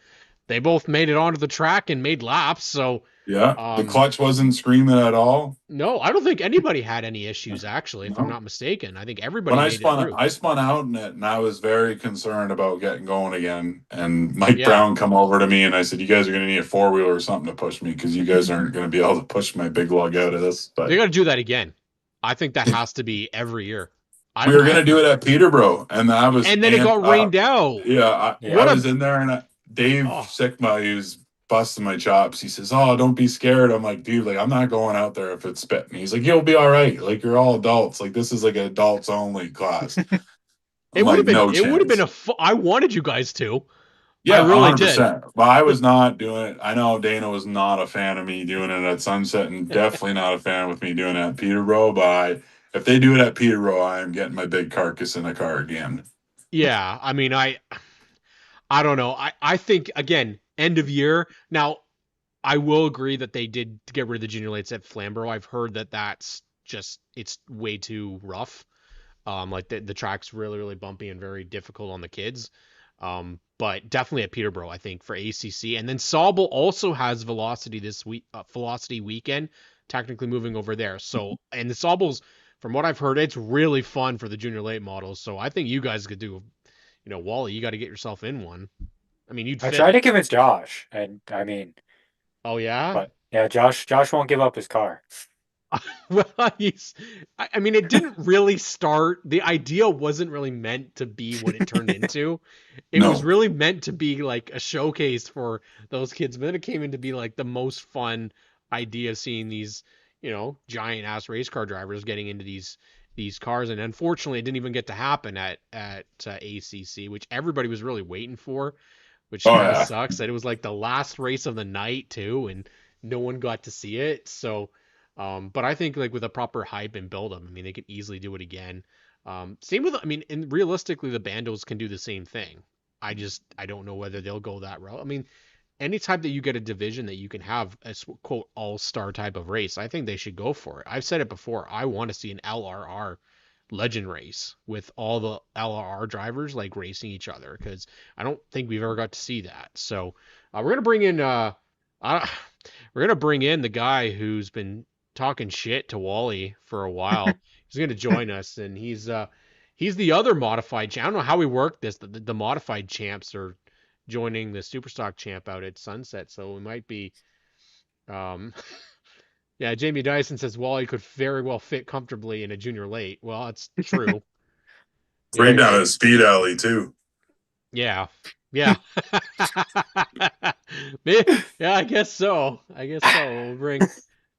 they both made it onto the track and made laps. So, Yeah, the um, clutch wasn't screaming at all. no, I don't think anybody had any issues actually, if I'm No. not mistaken. I think When everybody made it through. I spun out in it, and I was very concerned about getting going again. And Mike Yeah, Brown come over to me, and I said, "You guys are going to need a four wheeler or something to push me because you guys aren't going to be able to push my big lug out of this." they But got to do that again. I think that has to be every year. we were going to do it at Peterborough, and I was And then it got rained out. yeah, I What Yeah. was a in there, and Dave oh, Sigma, he was busting my chops. He says, "Oh, don't be scared." I'm like, "Dude, like I'm not going out there if it's spitting." He's like, "You'll be all right. Like you're all adults. Like this is like an adults only class." I'm like, "No it would have been chance." I wanted you guys to. I Yeah, really did. 100%. But I was not doing it. I know Dana was not a fan of me doing it at Sunset, and definitely not a fan with me doing it at Peterborough. If they do it at Peterborough, I am getting my big carcass in the car again. Yeah, I mean, I don't know. I think again, end of year. Now, I will agree that they did get rid of the junior lates at Flamborough. I've heard that that's just it's way too rough. Like the track's really bumpy and very difficult on the kids. But definitely at Peterborough, I think for ACC, and then Sauble also has Velocity this week, Velocity weekend, technically moving over there. So and the Sauble's, from what I've heard, it's really fun for the junior late models. So I think you guys could do, Wally, you got to get yourself in one. I mean, you'd I fit tried to it. convince Josh, and I mean, Oh yeah. but yeah, Josh won't give up his car. Well, I mean, it didn't really start. The idea wasn't really meant to be what it turned into. It was No. really meant to be like a showcase for those kids, but then it came in to be like the most fun idea of seeing these, giant ass race car drivers getting into these cars, and unfortunately, it didn't even get to happen at ACC, which everybody was really waiting for, which Oh kind of yeah. sucks that it was like the last race of the night too, and no one got to see it. So, but I think like with a proper hype and build up, I mean, they could easily do it again. Same with, I mean, and realistically, the Bandos can do the same thing. I don't know whether they'll go that route. I mean, anytime that you get a division that you can have a quote all-star type of race, I think they should go for it. I've said it before. I want to see an LRR legend race with all the LRR drivers like racing each other, because I don't think we've ever got to see that. So we're gonna bring in uh, we're gonna bring in the guy who's been talking shit to Wally for a while. He's gonna join us, and he's the other modified champ. I don't know how we work this. The modified champs are joining the Superstock champ out at Sunset, so we might be. Um, yeah, Jamie Dyson says Wally could very well fit comfortably in a junior late. Well, that's true. Right Yeah, down a speed alley too. yeah, yeah. Yeah, I guess so. I guess so. We'll bring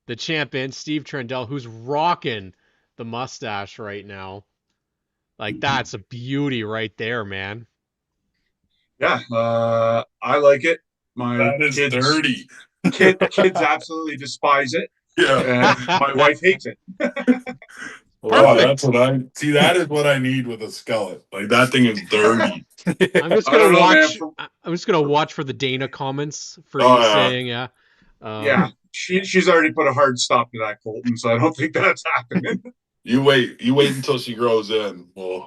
the champ in, Steve Trendell, who's rocking the mustache right now. Like that's a beauty right there, man. Yeah, I like it. My That is dirty. kids absolutely despise it, Yeah. and my wife hates it. Oh, that's Perfect. what I see. That is what I need with a skillet. Like that thing is dirty. I'm just I gonna don't know, man. watch. I'm just gonna watch for the Dana comments for Oh you yeah. saying, yeah. Yeah, she's already put a hard stop to that, Colton. So I don't think that's happening. You wait until she grows in. Well,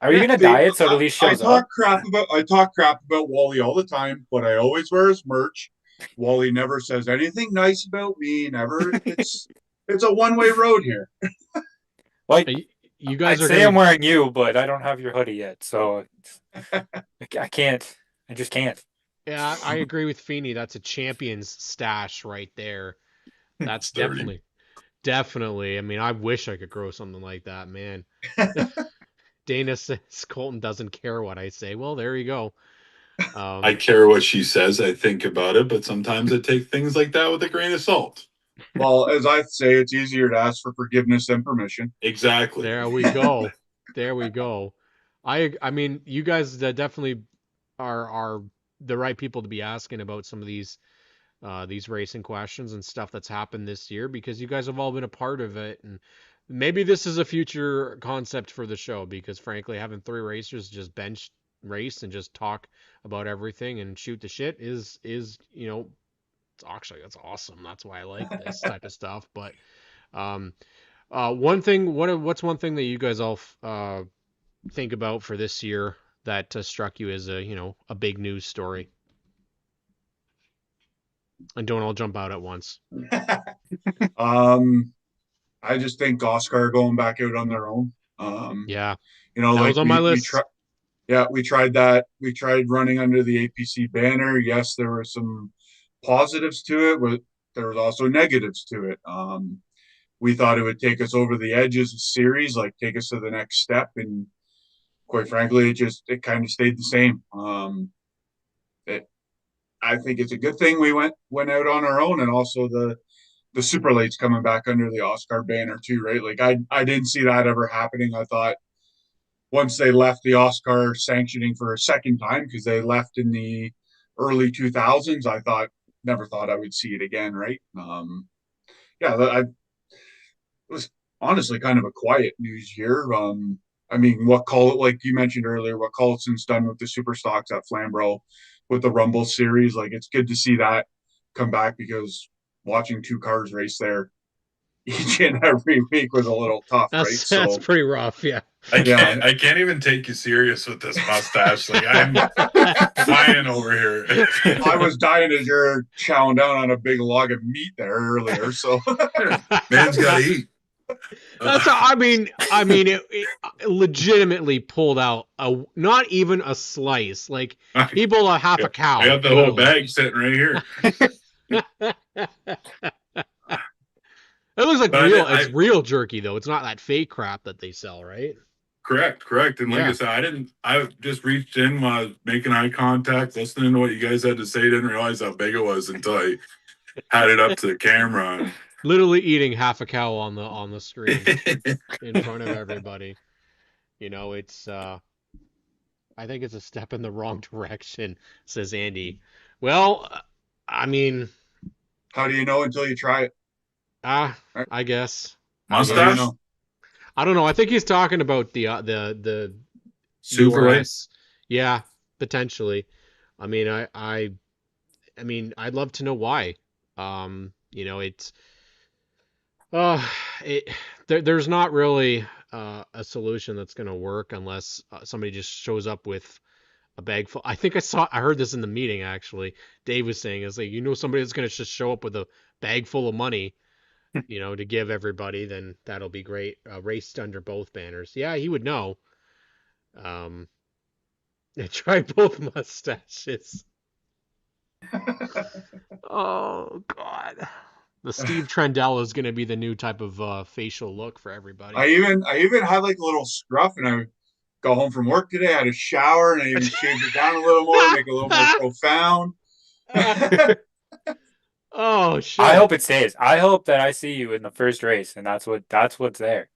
Are you gonna diet so it at least shows up? I talk crap about Wally all the time, but I always wear his merch. Wally never says anything nice about me. Never. It's a one-way road here. Like, you guys I'd are say gonna. I'm wearing you, but I don't have your hoodie yet, so I can't. I just can't. Yeah, I agree with Feeney. That's a champion's stash right there. That's it's dirty. definitely. I mean, I wish I could grow something like that, man. Dana says Colton doesn't care what I say. Well, there you go. I care what she says. I think about it, but sometimes I take things like that with a grain of salt. Well, as I say, it's easier to ask for forgiveness than permission. Exactly. There we go. There we go. I mean, you guys definitely are the right people to be asking about some of these racing questions and stuff that's happened this year, because you guys have all been a part of it, and maybe this is a future concept for the show, because frankly, having three racers just bench race and just talk about everything and shoot the shit is it's actually, that's awesome. That's why I like this type of stuff. But one thing, what's one thing that you guys all think about for this year that struck you as a big news story? And don't all jump out at once. I just think Oscar going back out on their own. Yeah, That that like was on my list. we tried that. We tried running under the APC banner. Yes, there were some positives to it, but there was also negatives to it. We thought it would take us over the edge as a series, like take us to the next step, and quite frankly, it kind of stayed the same. I think it's a good thing we went out on our own, and also the super lates coming back under the Oscar banner too, right? Like I didn't see that ever happening. I thought once they left the Oscar sanctioning for a second time, because they left in the early 2000s, never thought I would see it again, right? Yeah, it was honestly kind of a quiet news year. I mean, like you mentioned earlier, what Collison's done with the super stocks at Flamborough with the Rumble series, like it's good to see that come back, because watching two cars race there each and every week was a little tough, right? That's pretty rough, yeah. I can't even take you serious with this mustache. Like I'm dying over here. I was dying as you're chowing down on a big log of meat there earlier. So Man's got to eat. I mean, it legitimately pulled out not even a slice. Like he pulled out half a cow. I got the whole bag sitting right here. It looks like it's real jerky though. It's not that fake crap that they sell, right? Correct. And like I said, I just reached in while I was making eye contact, listening to what you guys had to say. Didn't realize how big it was until had it up to the camera. Literally eating half a cow on the screen in front of everybody. It's I think it's a step in the wrong direction, says Andy. Well, I mean, How do you know until you try it? ah, Right? I guess. I How do you Mustache? guess. know? I don't know. I think he's talking about the Super late. URS. Yeah, potentially. I mean, I mean, I'd love to know why. It's uh it there's not really a solution that's going to work unless somebody just shows up with a bag full. I heard this in the meeting actually. Dave was saying is like somebody that's going to just show up with a bag full of money, to give everybody, then that'll be great. Raced under both banners. Yeah, he would know. Um, try both mustaches. Oh God. The Steve Trendell is going to be the new type of facial look for everybody. I even had like a little scruff, and I got home from work today. I had a shower, and I even shaved it down a little more, make it a little more profound. Oh I shit. hope it stays. I hope that I see you in the first race, and that's what's there.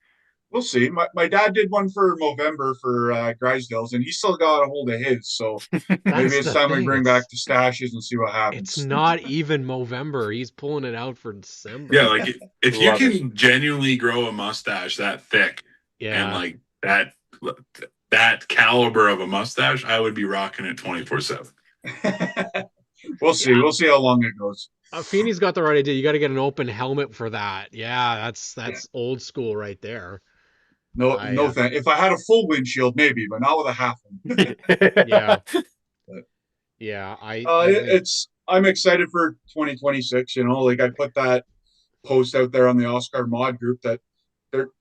We'll see. My dad did one for November for Grisdale's, and he still got a hold of his. So maybe That's it's the time we thing. bring back the stashes and see what It's happens. not even Movember. He's pulling it out for Yeah, December. like if you Love it. can genuinely grow a mustache that thick and Yeah. like that caliber of a mustache, I would be rocking it 24/7. We'll see. Yeah. We'll see how long it goes. Feeney's got the right idea. You got to get an open helmet for that. Yeah, that's Yeah. that's old school right there. No, I no thank. If I had a full windshield, maybe, but not with a half one. Yeah, But, yeah. I think it's. I'm excited for 2026. Like I put that post out there on the Oscar mod group that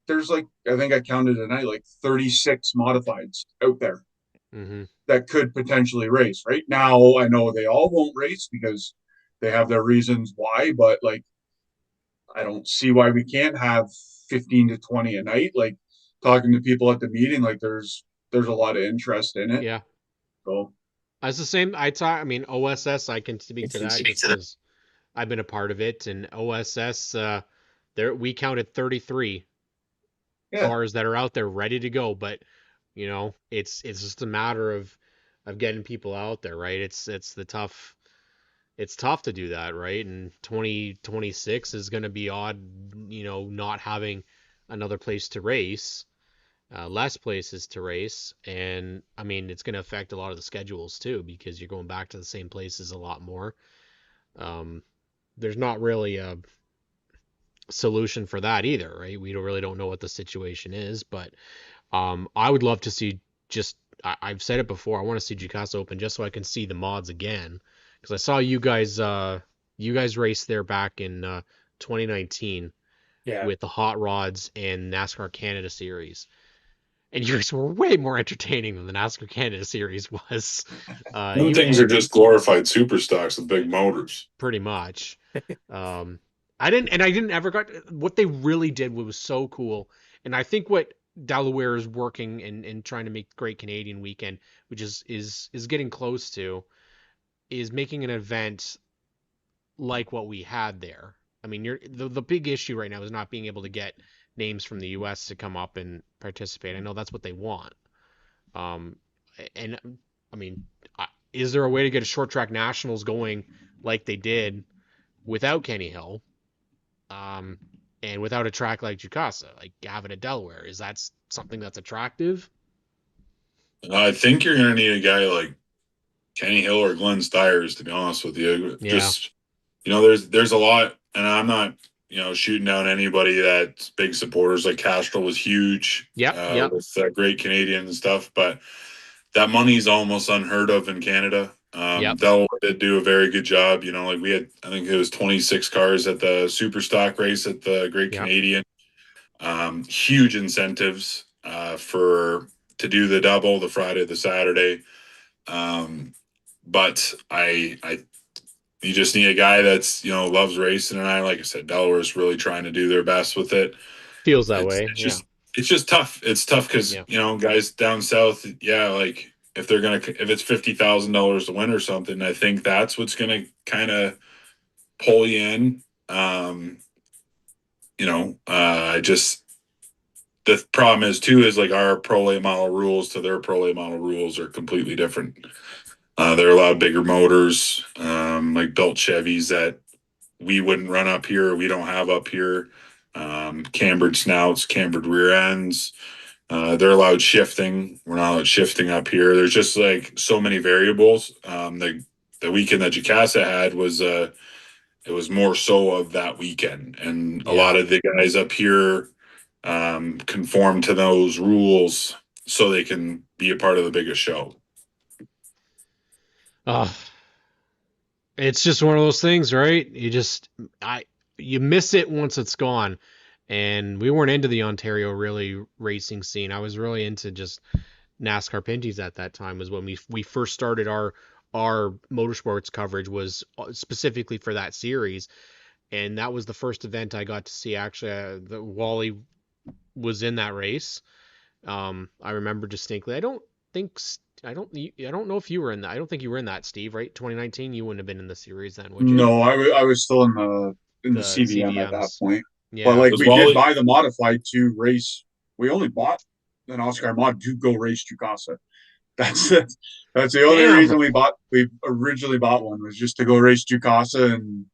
there's like I think I counted tonight like 36 modifieds out there hmm that could potentially race. Right now, I know they all won't race because they have their reasons why, but like I don't see why we can't have 15 to 20 a night. Like talking to people at the meeting, like there's a lot of interest in it. yeah. So It's the same. I mean, OSS. I can speak to that just because I've been a part of it, and OSS. There we counted 33 yeah, cars that are out there ready to go, but it's just a matter of getting people out there, right? It's tough to do that, right? And 2026 is going to be odd, not having another place to race, less places to race, and I mean it's going to affect a lot of the schedules too because you're going back to the same places a lot more. Um, there's not really a solution for that either, right? We don't know what the situation is, but I would love to see just I've said it before. I want to see Jukasa Open just so I can see the mods again because I saw you guys race there back in 2019 Yeah. with the Hot Rods and NASCAR Canada Series, and you guys were way more entertaining than the NASCAR Canada Series was. Them You things are just glorified super stocks with big motors. pretty much. Um, I didn't ever got what they really did was so cool, and I think what Delaware is working and trying to make Great Canadian Weekend, which is getting close to, is making an event like what we had there. I mean, the big issue right now is not being able to get names from the U.S. to come up and participate. I know that's what they want. Um, and I mean, is there a way to get a short track nationals going like they did without Kenny Hill? Um, and without a track like Jukasa, like have it at Delaware, is that something that's attractive? I think you're going to need a guy like Kenny Hill or Glenn Stiers, to be honest with you. Yeah. Just, there's a lot, and I'm not, shooting down anybody that's big supporters. Like Castro was huge Yep. Yep. with Great Canadian and stuff, but that money's almost unheard of in Canada. Yep. Delaware did do a very good job. Like we had, I think it was 26 cars at the Super Stock race at the Great Yep. Canadian. Huge incentives for to do the double, the Friday, the Saturday. But you just need a guy that's loves racing, and like I said, Delaware's really trying to do their best with it. Feels that It's way. it's Yeah. just it's just tough. It's tough because Yeah. guys down south, yeah, like if it's $50,000 to win or something, I think that's what's gonna kind of pull you in. I just the problem is too is like our pro late model rules to their pro late model rules are completely different. They're allowed bigger motors, like built Chevys that we wouldn't run up here. We don't have up here. Cambered snouts, cambered rear ends. They're allowed shifting. We're not allowed shifting up here. There's just like so many variables. The weekend that Jacasa had was it was more so of that weekend, and a lot Yeah. of the guys up here conform to those rules so they can be a part of the biggest show. Uh, it's just one of those things, right? You miss it once it's gone. And we weren't into the Ontario really racing scene. I was really into just NASCAR Pinties at that time. Was when we first started our motorsports coverage was specifically for that series, and that was the first event I got to see. Actually, the Wally was in that race. I remember distinctly. I don't know if you were in that. I don't think you were in that, Steve. Right? 2019. You wouldn't have been in the series then, would you? No, I was still in the The CVM at that CVMs. point. But Yeah. like Was we did Wally buy the modified to race. We only bought an Oscar mod to go race Tucasa. That's it. That's the only Damn. reason we originally bought one was just to go race Tucasa, and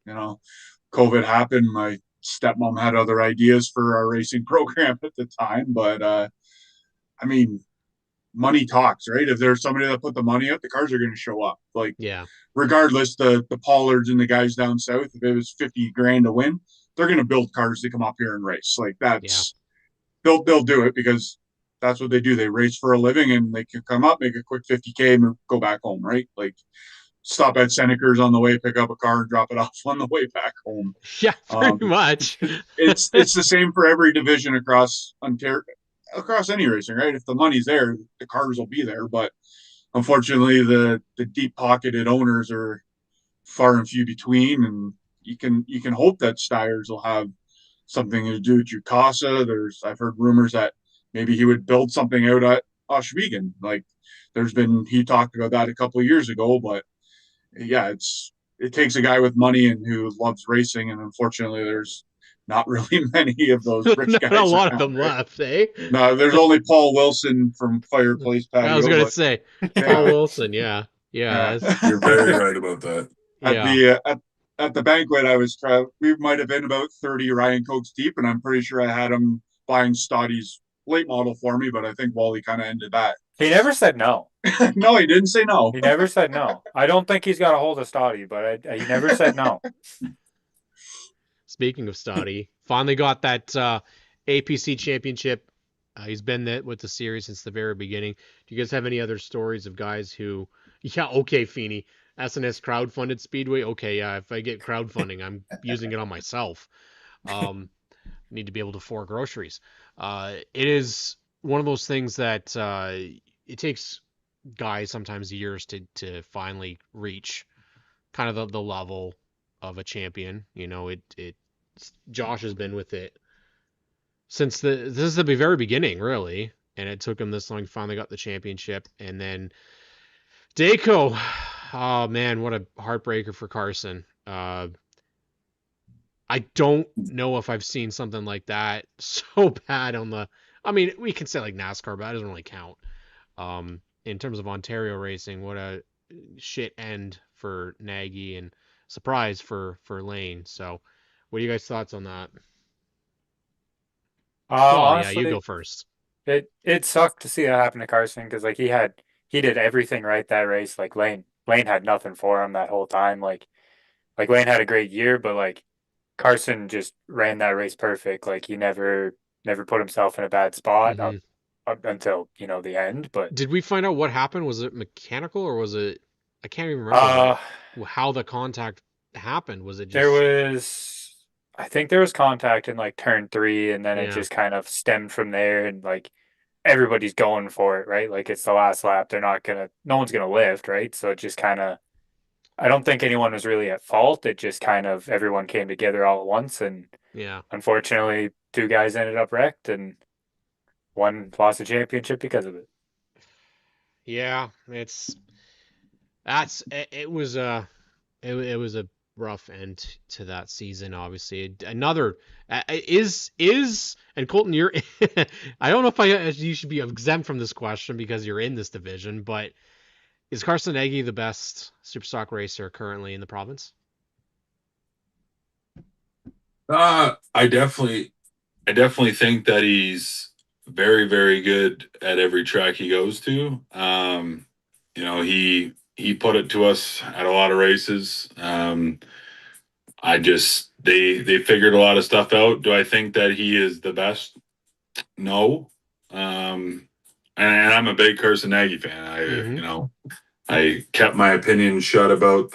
COVID happened. My stepmom had other ideas for our racing program at the time, but I mean, money talks, right? If there's somebody that put the money up, the cars are going to show up. Like Yeah. regardless, the Pollards and the guys down south, if it was 50 grand to win, they're going to build cars to come up here and race. Like Yeah. that's they'll do it because that's what they do. They race for a living and they can come up, make a quick 50K and go back home, right? Like stop at Seneca's on the way, pick up a car and drop it off on the way back home. Yeah. Pretty Um, much. it's the same for every division across Ontario, across any racing, right? If the money's there, the cars will be there. But unfortunately, the deep pocketed owners are far and few between, and you can hope that Steyers will have something to do with Jukasa. I've heard rumors that maybe he would build something out at Oshwegan. Like he talked about that a couple of years ago, but yeah, it takes a guy with money and who loves racing, and unfortunately, there's not really many of those rich Not a guys lot of around, them right? left, eh? No, there's only Paul Wilson from Fireplace I was Patio, gonna but say Paul yeah, Wilson. Yeah. Yeah. yeah. That's, You're very right about that. at yeah. the at the banquet, we might have been about 30 Ryan Cokes deep, and I'm pretty sure I had him buying Stoddy's late model for me, but I think Wally kind of ended that. He never said no. No, he didn't say no. He never said no. I don't think he's got a hold of Stoddy, but he never said no. Speaking of Stoddy, finally got that APC championship. He's been with the series since the very beginning. Do you guys have any other stories of guys who? Yeah. Okay, Feeney. SNS crowdfunded Speedway. Okay, yeah. If I get crowdfunding, I'm using it on myself. Um, need to be able to afford groceries. It is one of those things that it takes guys sometimes years to finally reach kind of the level of a champion. Josh has been with it since this is the very beginning, really, and it took him this long to finally got the championship. And then Dayco, oh man, what a heartbreaker for Carson. I don't know if I've seen something like that so bad on the. I mean, we can say like NASCAR, but that doesn't really count. In terms of Ontario racing, what a shit end for Nagy and surprise for Lane. So, what are you guys' thoughts on that? Well, yeah, you go Honestly, first. it sucked to see that happen to Carson because like he did everything right that race. Like Lane had nothing for him that whole time. Like Lane had a great year, but like Carson just ran that race perfect. Like he never put himself in a bad spot Hmm. up until the end. But Did we find out what happened? Was it mechanical or was it? I can't even remember uh, how the contact happened. Was it there just? was I think there was contact in like turn three, and then it Yeah, just kind of stemmed from there. And like everybody's going for it, right? Like it's the last lap. No one's gonna lift, right? So it just kind of I don't think anyone was really at fault. It just kind of everyone came together all at once, and yeah, unfortunately, two guys ended up wrecked, and one lost the championship because of it. yeah. It was it was a rough end to that season. Obviously, another and Colton, you're. I don't know if you should be exempt from this question because you're in this division, but is Carson Nagy the best super stock racer currently in the province? I definitely think that he's very, very good at every track he goes to. He put it to us at a lot of races. They figured a lot of stuff out. Do I think that he is the best? No. And I'm a big Carson Nagy fan. Mm-hmm. I kept my opinion shut about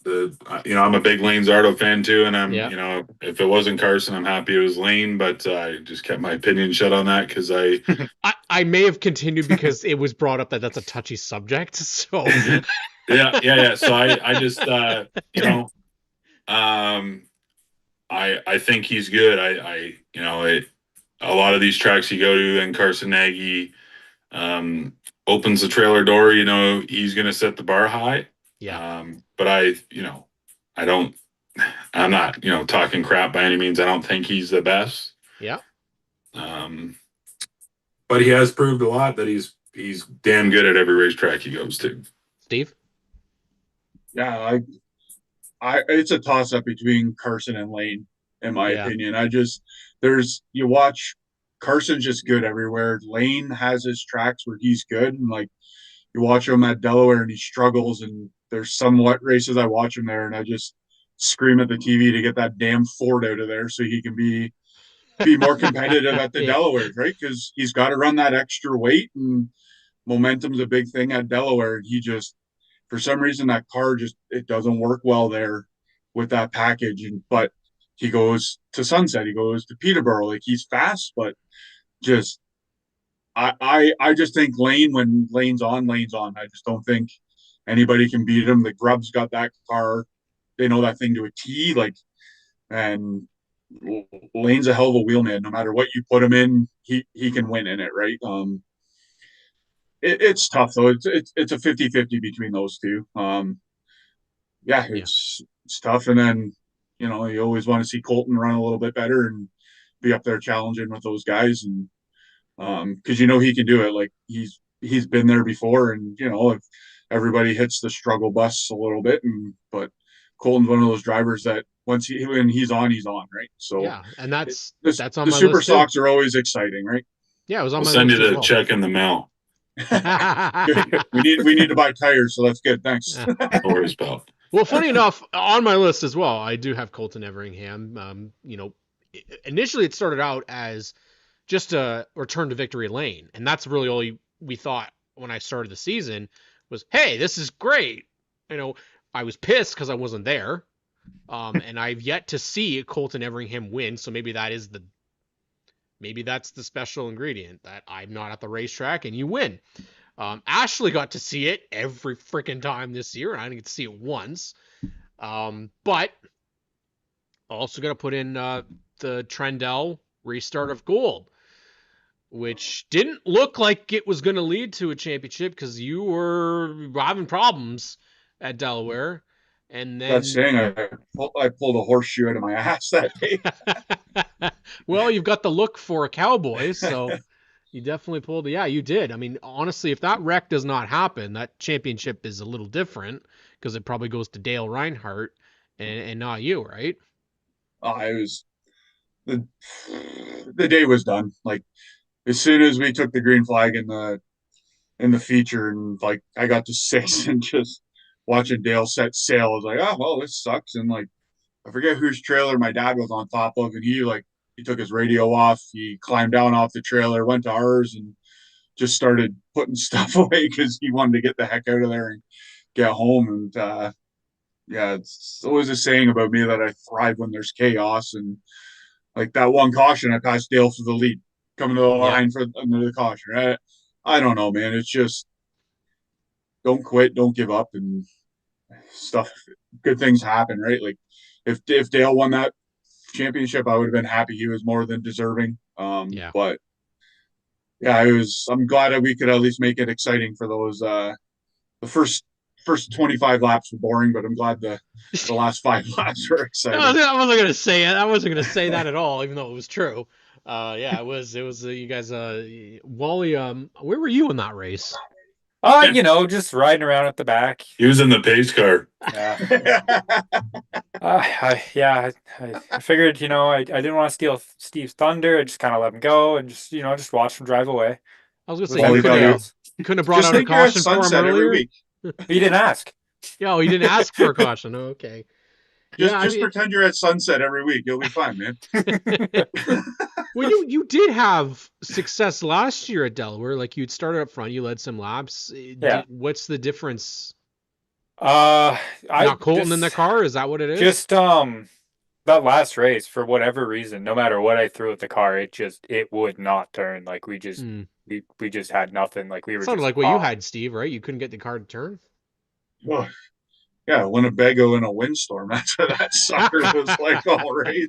I'm a big Lane Zardo fan too, and Yeah. if it wasn't Carson, I'm happy it was Lane, but I just kept my opinion shut on that because I may have continued because it was brought up that that's a touchy subject. So yeah. So I just I think he's good. A lot of these tracks you go to, and Carson Nagy opens the trailer door, he's going to set the bar high. yeah. But I don't, I'm not, talking crap by any means. I don't think he's the best. Yeah. But he has proved a lot that he's damn good at every racetrack he goes to. Steve? Yeah, it's a toss up between Carson and Lane, in my Yeah. opinion. You watch Carson's just good everywhere. Lane has his tracks where he's good, and like you watch him at Delaware and he struggles. And there's somewhat races I watch him there, and I just scream at the TV to get that damn Ford out of there so he can be more competitive at the Yeah. Delaware, right? Because he's got to run that extra weight, and momentum's a big thing at Delaware. And he just, for some reason, that car just it doesn't work well there with that package. But he goes to Sunset, he goes to Peterborough, like he's fast, but just I just think Lane, when Lane's on, Lane's on. I just don't think anybody can beat him. The Grubs got that car; they know that thing to a T. Like, and Lane's a hell of a wheelman. No matter what you put him in, he can win in it, right? It's tough though. It's a 50-50 between those two. Yeah, Yeah. it's tough. And then you always want to see Colton run a little bit better and be up there challenging with those guys, and because he can do it. Like he's been there before, and if everybody hits the struggle bus a little bit, but Colton's one of those drivers that when he's on, right? So Yeah, and that's on the my super list too. stocks are always exciting, right? Yeah, it was on We'll my send list you as the well. check in the mail. we need to buy tires, so that's good. Thanks. No worries, pal. Well, funny enough, on my list as well, I do have Colton Everingham. Initially it started out as just a return to victory lane, and that's really all we thought when I started the season was, hey, this is great. I was pissed because I wasn't there, and I've yet to see Colton Everingham win, so maybe that's the special ingredient, that I'm not at the racetrack and you win. Ashley got to see it every freaking time this year, and I didn't get to see it once. But also got to put in the Trendell restart of gold, which didn't look like it was going to lead to a championship because you were having problems at Delaware. And then That's saying I pulled a horseshoe out of my ass that day. well, you've got the look for a cowboy, so you definitely pulled. Yeah, you did. I mean, honestly, if that wreck does not happen, that championship is a little different because it probably goes to Dale Reinhardt and not you, right? It was the day was done. Like as soon as we took the green flag in the feature, and like I got to six and just watching Dale set sail, I was like, oh well, this sucks. And like I forget whose trailer my dad was on top of, and he took his radio off, he climbed down off the trailer, went to ours, and just started putting stuff away because he wanted to get the heck out of there and get home. And yeah, it's always a saying about me that I thrive when there's chaos. And like that one caution, I passed Dale for the lead, coming to the Yeah. line for another caution. I don't know, man. It's just don't quit, don't give up, and stuff. Good things happen, right? Like if Dale won that championship, I would have been happy. He was more than deserving. Yeah. But yeah, I'm glad that we could at least make it exciting for those the first first 25 laps were boring, but I'm glad the last 5 laps were exciting. I wasn't gonna say it. I wasn't gonna say that at all, even though it was true. Yeah, it was. It was you guys. Wally. Where were you in that race? Just riding around at the back. He was in the pace car. Yeah. I figured, I didn't want to steal Steve's thunder. I just kind of let him go and just watch him drive away. I was gonna With say you Wally, everybody couldn't else. have brought just out a think you're at caution for him Sunset every earlier. week. He didn't ask. Yeah, he didn't ask for a caution. Okay. Just Yeah, I just mean, pretend you're at Sunset every week. You'll be fine, man. well, you did have success last year at Delaware. Like you'd started up front, you led some laps. Yeah. What's the difference? I Not Colton in the just car? Is that what it is? just that last race, for whatever reason, no matter what I threw at the car, it would not turn. Like we just had nothing. Like we were Sounded just like what you off. had, Steve, right? You couldn't get the car to turn. Well, yeah, Winnebago in a windstorm. That's what that sucker was like all right.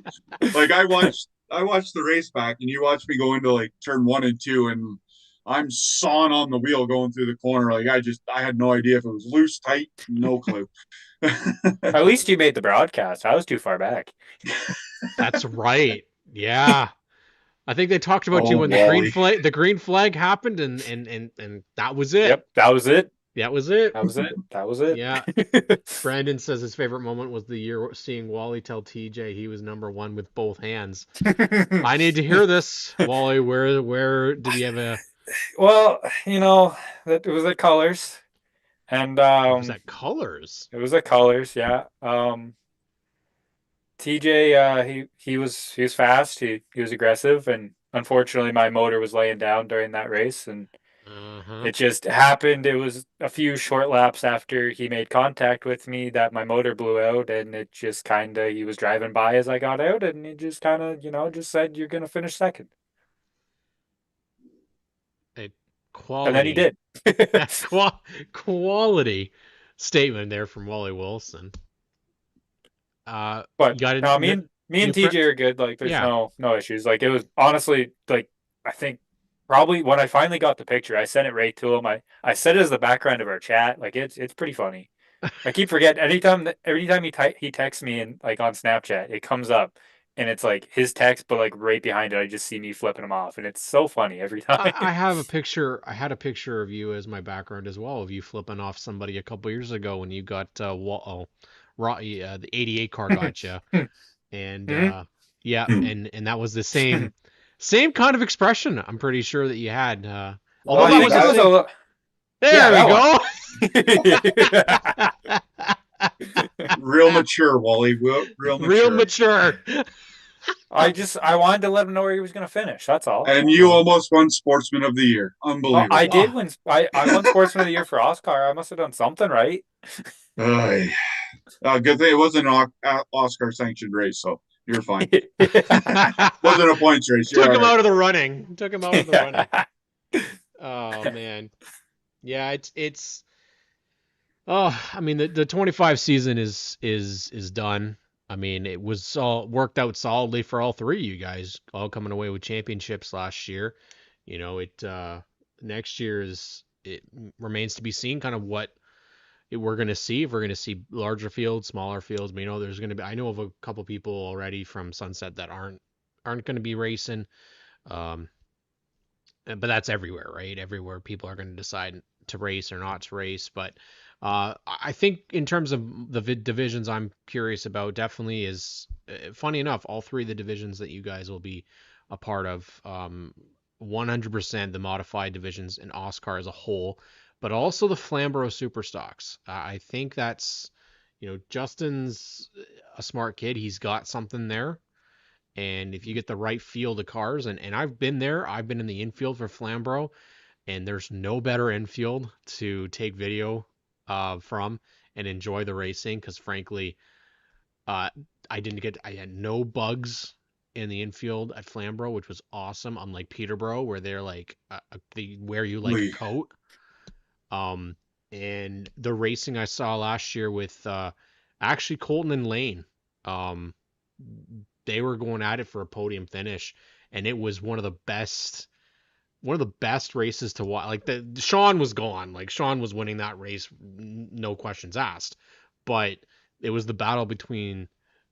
Like I watched the race back, and you watched me go into like turn 1 and 2, and I'm sawing on the wheel going through the corner. Like I had no idea if it was loose, tight, no clue. At least you made the broadcast. I was too far back. That's right. Yeah. I think they talked about you when Wally. the green flag happened and that was it. Yep, that was it. That was it. That was it. That was it. Yeah. Brandon says his favorite moment was the year seeing Wally tell TJ he was #1 with both hands. I need to hear this, Wally. Where did he have a? Well, that it was at Colors, and Was that Colors? it was at Colors, yeah. TJ, he was fast. He was aggressive, and unfortunately, my motor was laying down during that race, and it just happened. It was a few short laps after he made contact with me that my motor blew out, and it just kind of he was driving by as I got out, and he just kind of just said, "You're gonna finish second." Quality. And then he did. Quality statement there from Wally Wilson. But no, me and TJ are good. Like, there's no issues. Like, it was honestly, like, I think probably when I finally got the picture, I sent it right to him. I set it as the background of our chat. Like, it's pretty funny. I keep forgetting every time he texts me and like on Snapchat, it comes up and it's like his text, but like right behind it, I just see me flipping him off, and it's so funny every time. I have a picture. I had a picture of you as my background as well, of you flipping off somebody a couple years ago when you got the 88 car got you, and yeah, and that was the same kind of expression. I'm pretty sure that you had. Although there we go. Real mature, Wally. Real mature. I wanted to let him know where he was going to finish. That's all. And you almost won Sportsman of the Year. Unbelievable. I did win. I won Sportsman of the Year for Oscar. I must have done something right. Good thing it wasn't an Oscar sanctioned race, so you're fine. Wasn't a points race. Took him out of the running. Oh man. Yeah, it's. Oh, I mean the 25 season is done. I mean, it was all worked out solidly for all three of you guys, all coming away with championships last year. Next year it remains to be seen kind of what we're going to see. If we're going to see larger fields, smaller fields. But, there's going to be, I know of a couple people already from Sunset that aren't going to be racing. But that's everywhere, right? Everywhere people are going to decide to race or not to race. But I think in terms of the divisions I'm curious about, definitely is, funny enough, all three of the divisions that you guys will be a part of, 100% the modified divisions in Oscar as a whole, but also the Flamborough Super Stocks. I think that's, Justin's a smart kid. He's got something there. And if you get the right field of cars, and I've been there, I've been in the infield for Flamborough, and there's no better infield to take video from and enjoy the racing, because frankly, I had no bugs in the infield at Flamborough, which was awesome. Unlike Peterborough, where they're like they wear you like a coat. And the racing I saw last year with actually Colton and Lane, they were going at it for a podium finish, and it was one of the best one of the best races to watch. Like Sean was gone. Like Sean was winning that race, no questions asked. But it was the battle between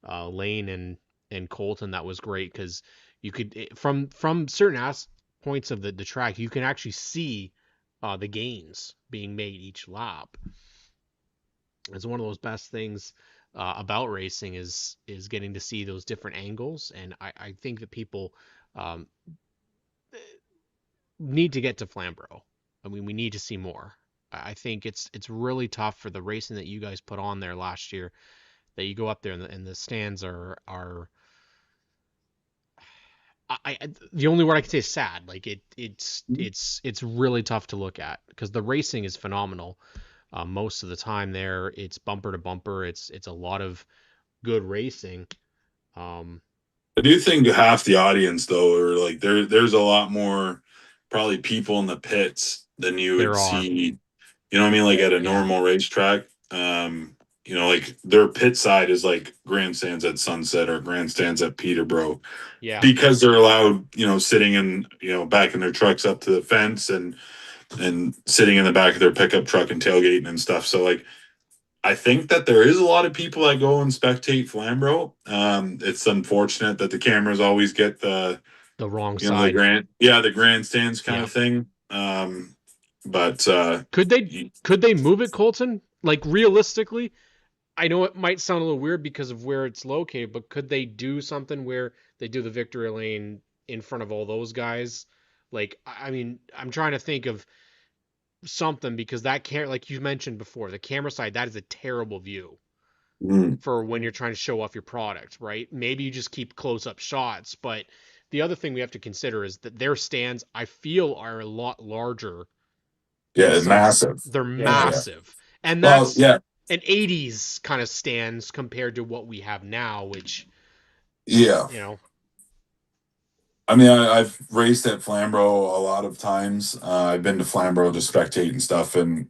Lane and Colton that was great because you could from certain points of the track you can actually see the gains being made each lap. It's one of those best things about racing is getting to see those different angles, and I think that people um, need to get to Flamborough. I mean, we need to see more. I think it's really tough for the racing that you guys put on there last year. That you go up there and the stands are the only word I can say is sad. Like it's really tough to look at because the racing is phenomenal. Most of the time there, it's bumper to bumper. It's a lot of good racing. I do think half the audience though are like there's a lot more probably people in the pits than you would There are. see, you know what I mean, like at a normal racetrack. You know, like their pit side is like grandstands at Sunset or grandstands at Peterborough Yeah. because they're allowed, you know, sitting in, you know, back in their trucks up to the fence and sitting in the back of their pickup truck and tailgating and stuff. So like I think that there is a lot of people that go and spectate Flamborough. It's unfortunate that the cameras always get the wrong you know side. the grandstands kind of thing. But could they move it, Colton? Like realistically, I know it might sound a little weird because of where it's located, but could they do something where they do the victory lane in front of all those guys? Like, I mean, I'm trying to think of something because that can't, like you mentioned before, the camera side, that is a terrible view for when you're trying to show off your product, right? Maybe you just keep close up shots, but the other thing we have to consider is that their stands, I feel, are a lot larger. Yeah, massive. They're massive. Yeah. And well, that's an 80s kind of stands compared to what we have now, which, you know. I mean, I've raced at Flamborough a lot of times. I've been to Flamborough to spectate and stuff, and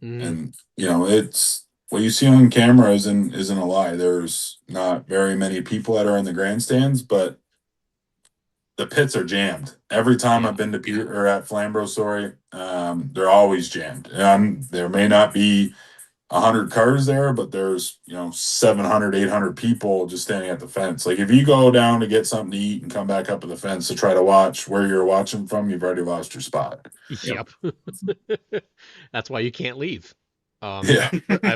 you know, it's what you see on camera isn't a lie. There's not very many people that are in the grandstands, but the pits are jammed. Every time I've been to at Flamborough, sorry, they're always jammed. There may not be 100 cars there, but there's, you know, 700, 800 people just standing at the fence. Like if you go down to get something to eat and come back up to the fence to try to watch where you're watching from, you've already lost your spot. Yep. That's why you can't leave.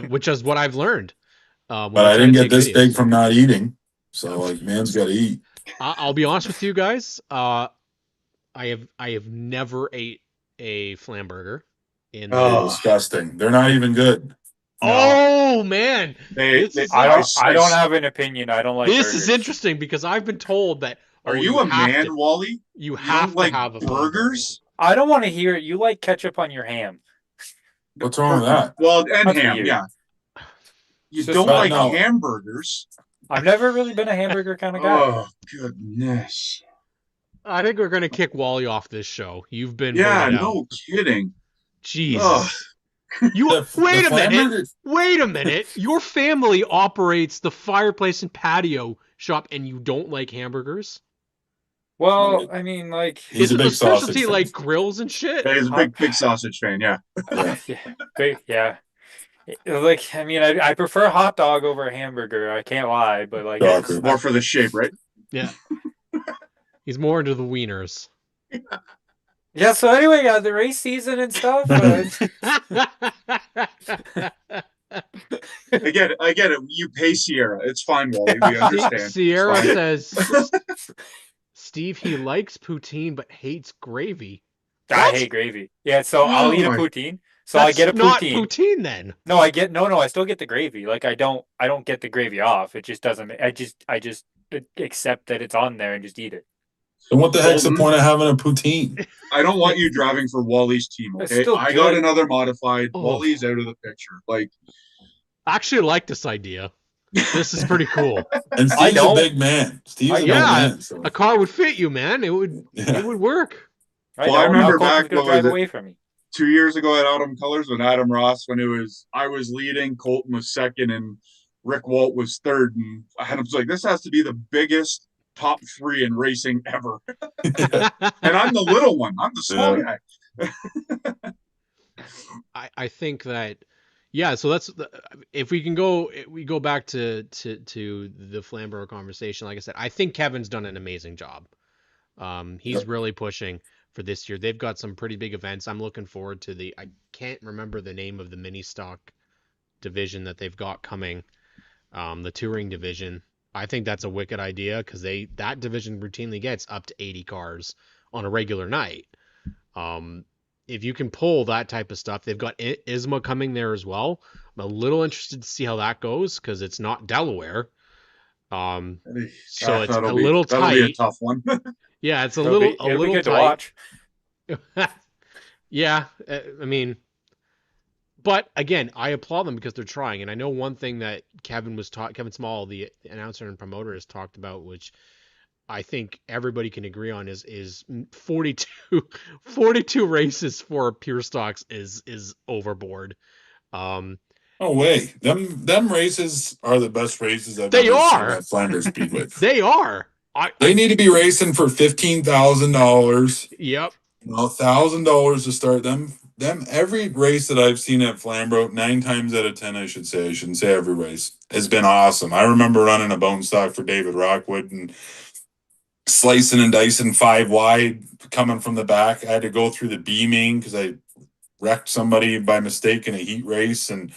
Which is what I've learned. But I didn't get this big from not eating. So like, man's got to eat. I'll be honest with you guys. I have never ate a Flamburger. Disgusting. They're not even good. Oh man, I don't have an opinion. I don't like. This burgers. is interesting because I've been told that. Are you a man, Wally? You have to have a burgers. I don't want to hear it. You like ketchup on your ham. What's wrong with that? Well, and ham, yeah. You don't like hamburgers. I've never really been a hamburger kind of guy. Oh goodness! I think we're gonna kick Wally off this show. You've been no kidding. Jesus. Wait a minute. Your family operates the fireplace and patio shop, and you don't like hamburgers? Well, I mean, like, is it a specialty like grills and shit? Yeah, he's a big sausage fan. Yeah. Yeah. Like, I mean, I prefer hot dog over a hamburger. I can't lie, but like, more for the shape, right? Yeah. He's more into the wieners. Yeah, so anyway, the race season and stuff. I get it. You pay Sierra. It's fine, Wally. We understand. Sierra says, Steve, he likes poutine but hates gravy. I hate gravy. Yeah, so I'll eat a poutine. So I get a poutine. Not poutine then. No, I still get the gravy. Like I don't get the gravy off. It just doesn't. I just accept that it's on there and just eat it. And what the heck's the point of having a poutine? I don't want you driving for Wally's team, okay? I got another modified. Wally's out of the picture. Like, I actually like this idea. This is pretty cool. And Steve's a big man. A car would fit you, man. It would work. I remember back drive away from me. 2 years ago at Autumn Colors when Adam Ross, I was leading, Colton was second, and Rick Walt was third, and I was like, this has to be the biggest top 3 in racing ever. And I'm the little one. I'm the small Yeah. guy. I think that, yeah, so that's if we go back to the Flamborough conversation. Like I said, I think Kevin's done an amazing job. He's Yep. really pushing for this year. They've got some pretty big events. I'm looking forward to I can't remember the name of the mini stock division that they've got coming. The touring division. I think that's a wicked idea because that division routinely gets up to 80 cars on a regular night. Um, if you can pull that type of stuff, they've got ISMA coming there as well. I'm a little interested to see how that goes because it's not Delaware. So Yeah, it's a little that'll be a tight. tough one. Yeah, it's a It'll be little good to tight. watch. Yeah, I mean, but again, I applaud them because they're trying. And I know one thing that Kevin Small, the announcer and promoter, has talked about, which I think everybody can agree on, is 42 races for pure stocks is overboard. Um, No way. Them races are the best races I've they ever seen are, at Flanders Speedway. they are. They need to be racing for $15,000. Yep, $1,000 to start them every race that I've seen at Flamborough, 9 times out of 10, I should say, I shouldn't say every race, has been awesome. I remember running a bone stock for David Rockwood and slicing and dicing 5 wide coming from the back. I had to go through the B main because I wrecked somebody by mistake in a heat race and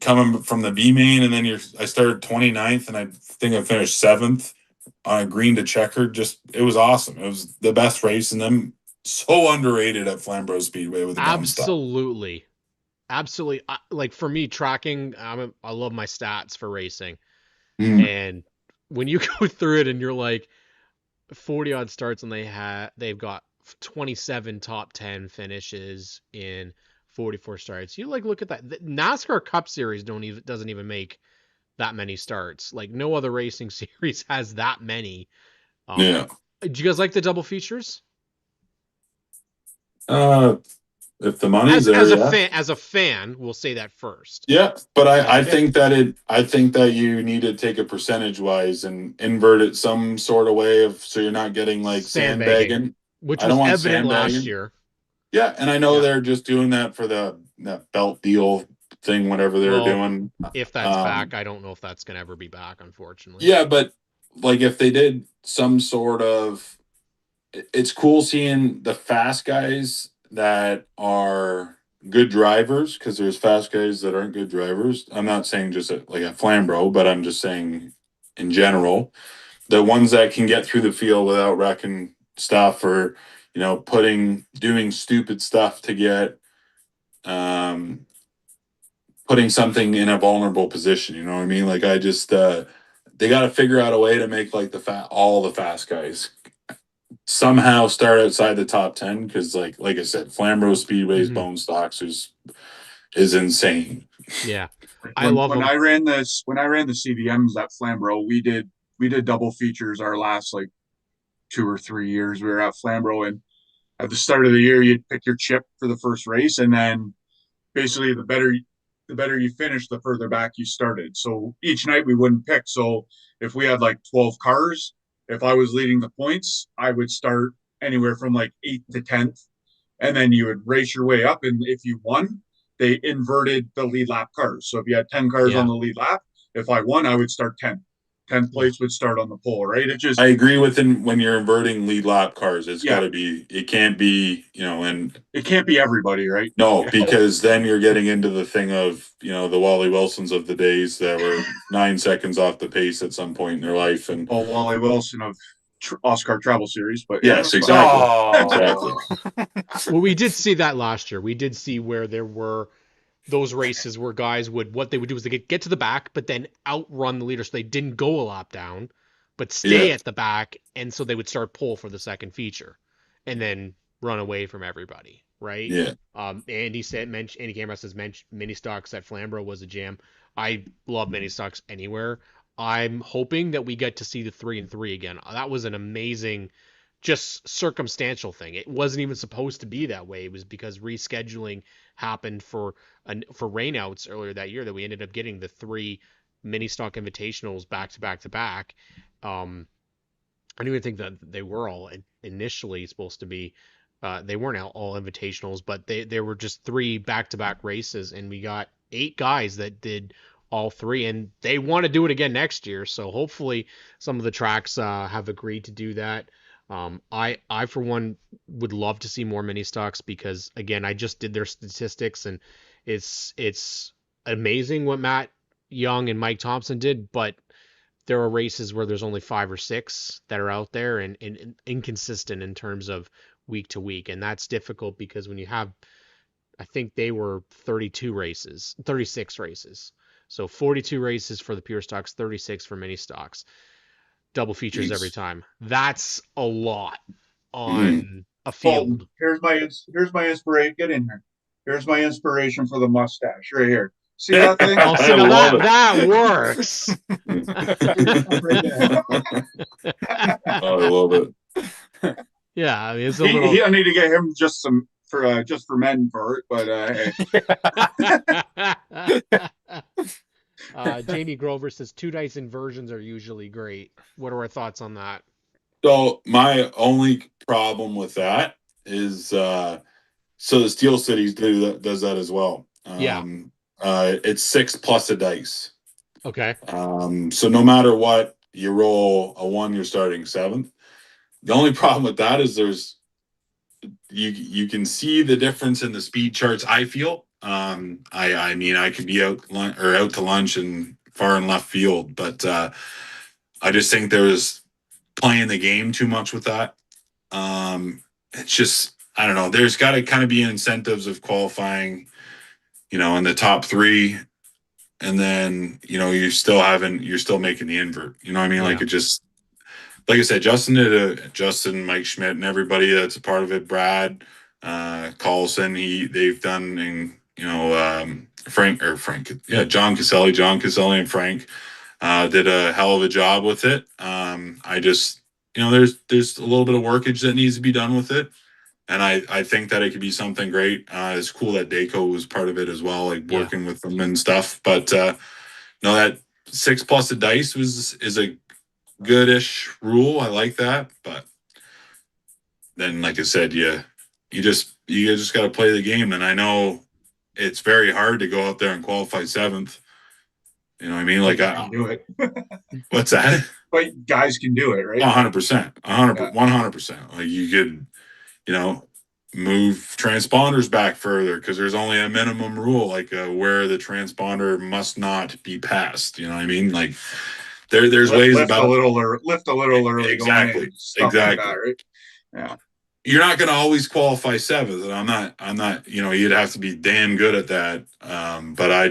coming from the B main, and then I started 29th, and I think I finished 7th on a green to checkered. Just it was awesome. It was the best race in them. So underrated at Flamborough Speedway with the bone stock. absolutely, absolutely. Like for me, tracking, I love my stats for racing, Mm. and when you go through it and you're like 40 odd starts and they've got 27 top 10 finishes in 44 starts. You like look at that. The NASCAR Cup Series doesn't even make that many starts. Like no other racing series has that many. Um, Yeah. do you guys like the double features? Uh, if the money's As there, as a yeah. fan, we'll say that first. Yeah, but Like I think that you need to take it percentage wise and invert it some sort of way of so you're not getting like sandbagging, sandbagging. which I don't was want evident last sandbagging. year. Yeah, and I know Yeah. they're just doing that for that belt deal thing, whatever they're Well, doing. if that's back, I don't know if that's gonna ever be back, unfortunately. Yeah, but like if they did some sort of, it's cool seeing the fast guys that are good drivers because there's fast guys that aren't good drivers. I'm not saying just like a Flambro, but I'm just saying in general, the ones that can get through the field without wrecking stuff or doing stupid stuff to get um putting something in a vulnerable position. You know what I mean? Like I just they got to figure out a way to make like all the fast guys somehow start outside the top 10 because like I said, Flamborough Speedway's Hmm. bone stocks is insane. Yeah, I when love when them. I ran the CVMs at Flamborough, we did double features our last like 2 or 3 years. We were at Flamborough, and at the start of the year, you'd pick your chip for the first race, and then basically the better you finish, the further back you started. So each night we wouldn't pick. So if we had like 12 cars, if I was leading the points, I would start anywhere from like 8th to 10th, and then you would race your way up. And if you won, they inverted the lead lap cars. So if you had 10 cars on Yeah, the lead lap, if I won, I would start 10th. 10th yeah. place would start on the pole, right? It just, I agree with when you're inverting lead lap cars, it's got yeah, to be, it can't be, and it can't be everybody, right? no, because then you're getting into the thing of, the Wally Wilsons of the days that were 9 seconds off the pace at some point in their life. And Well, Wally Wilson of Oscar Travel Series, but yeah, yes, that's fine. exactly. Exactly. Oh, Well, we did see that last year. We did see where there were those races where guys what they would do is they get to the back, but then outrun the leader, so they didn't go a lap down, but stay Yeah. at the back, and so they would start pole for the second feature, and then run away from everybody, right? Yeah. Andy Cameron says mini stocks at Flamborough was a jam. I love mini stocks anywhere. I'm hoping that we get to see the 3-3 again. That was an amazing, just circumstantial thing. It wasn't even supposed to be that way. It was because rescheduling happened for rainouts earlier that year that we ended up getting the 3 mini stock invitationals back to back to back. Um, I don't even think that they were all initially supposed to be. They weren't all invitationals, but they were just 3 back-to-back races, and we got 8 guys that did all 3, and they want to do it again next year. So hopefully, some of the tracks have agreed to do that. I for one would love to see more mini stocks because again, I just did their statistics, and it's amazing what Matt Young and Mike Thompson did, but there are races where there's only 5 or 6 that are out there and inconsistent in terms of week to week. And that's difficult because when you have, I think they were 36 races. So 42 races for the pure stocks, 36 for mini stocks, double features every Jeez. time. That's a lot Mm. on a Colton, field. here's my inspiration. Get in here. Here's my inspiration for the mustache right here. See Yeah. that thing? Oh, see, I now love it. that works. Right there. I love it. Yeah, I mean, it's a little. I need to get him just for men for it, but hey. Jamie Grover says 2 dice inversions are usually great. What are our thoughts on that? So my only problem with that is so the Steel Cities does that as well. Yeah. It's 6 plus a dice. Okay. So no matter what, you roll a 1, you're starting 7th. The only problem with that is you can see the difference in the speed charts. I feel. I mean I could be out to lunch and far in left field, but I just think there's playing the game too much with that. It's just I don't know. There's got to kind of be incentives of qualifying, in the top 3, and then you're still making the invert. You know what I mean? Yeah. Like it just like I said, Justin did Justin, Mike Schmidt, and everybody that's a part of it. Brad, Carlson, they've done, and John Caselli, and Frank did a hell of a job with it. I just, there's a little bit of workage that needs to be done with it, and I think that it could be something great. It's cool that Daco was part of it as well, like Yeah. working with them and stuff. But no, that 6 plus a dice is a goodish rule. I like that, but then, like I said, you just got to play the game. And I know it's very hard to go out there and qualify 7th. You know what I mean? Like, You can do it. what's that? But guys can do it, right? 100%, 100%. Like you could, move transponders back further because there's only a minimum rule, like where the transponder must not be passed. You know what I mean? Like there's ways lift about lift a little early, exactly, going in, stuff like that, right? Yeah. You're not going to always qualify 7th, and I'm not. You'd have to be damn good at that. But I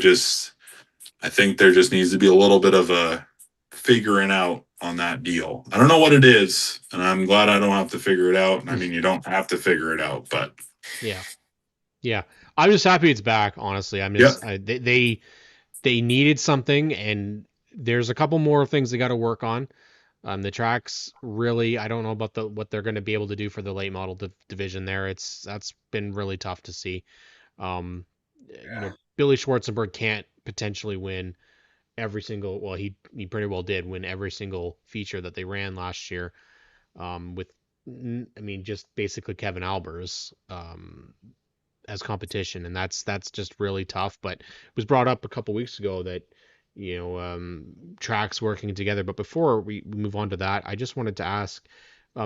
think there just needs to be a little bit of a figuring out on that deal. I don't know what it is, and I'm glad I don't have to figure it out. And I mean, you don't have to figure it out, but yeah. I'm just happy it's back. Honestly, I'm just they needed something, and there's a couple more things they got to work on. The tracks really, I don't know about what they're going to be able to do for the late model division there. That's been really tough to see. Billy Schwarzenberg can't potentially win every single. Well, he pretty well did win every single feature that they ran last year. With, I mean, just basically Kevin Albers as competition, and that's just really tough. But it was brought up a couple weeks ago that tracks working together. But before we move on to that, I just wanted to ask,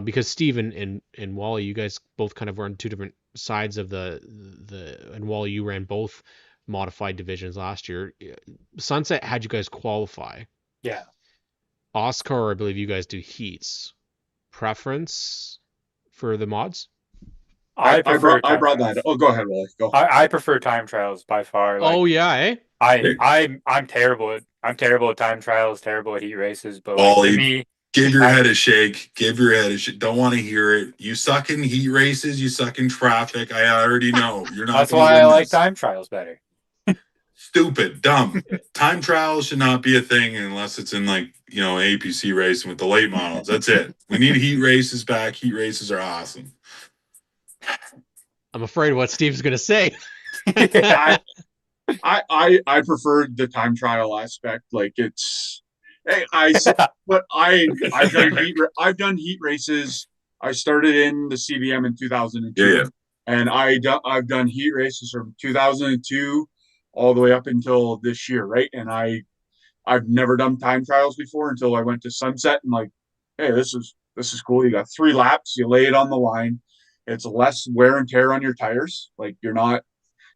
because Steve and Wally, you guys both kind of were on 2 different sides of and Wally, you ran both modified divisions last year. Sunset had you guys qualify. Yeah. Oscar, I believe you guys do heats. Preference for the mods? I brought that. Oh, go ahead, Wally. Go. I prefer time trials by far. Oh yeah, eh? I'm terrible at time trials, terrible at heat races, but Wally, to me, give your head a shake. Give your head a shake. Don't want to hear it. You suck in heat races. You suck in traffic. I already know. You're not. That's why I like time trials better. Stupid, dumb. Time trials should not be a thing unless it's in APC racing with the late models. That's it. We need heat races back. Heat races are awesome. I'm afraid what Steve's gonna say. I prefer the time trial aspect. Like it's Hey, but I've done heat races. I started in the CBM in Yeah, 2002, yeah. and I've done heat races from 2002 all the way up until this year, right? And I've never done time trials before until I went to Sunset and like, hey, this is cool. You got 3 laps, you lay it on the line. It's less wear and tear on your tires. Like you're not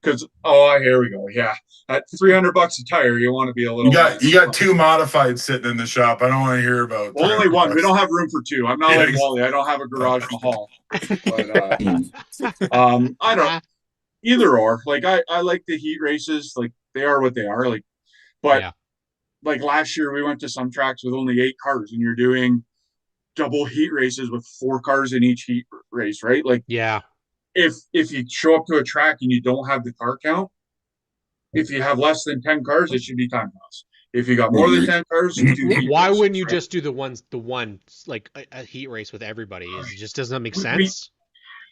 because here we go. Yeah, at $300 a tire, you want to be a You little got nice. you got 2 modified sitting in the shop. I don't want to hear about Well, three only hundred one. We bucks. don't have room for two. I'm not Yeah. like Wally. I don't have a garage mahal. But I don't Ah, either or. Like I like the heat races. Like they are what they are. Like, but yeah, like last year we went to some tracks with only 8 cars, and you're doing double heat races with 4 cars in each heat race, right? Like yeah, if you show up to a track and you don't have the car count, if you have less than 10 cars, it should be time trials. If you got more than 10 cars, do heat Why races, wouldn't you right? just do the one like a heat race with everybody? Is it just doesn't that make We sense?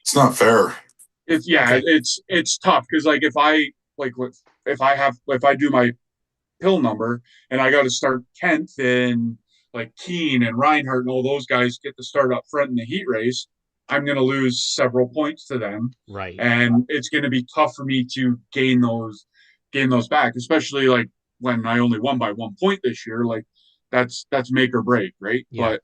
It's not fair. it's yeah, Okay, it's tough because like like if I do my pill number and I got to start 10th and like Keen and Reinhardt and all those guys get to start up front in the heat race, I'm going to lose several points to them, right. and it's going to be tough for me to gain those back, especially like when I only won by 1 point this year. Like that's make or break, right? Yeah,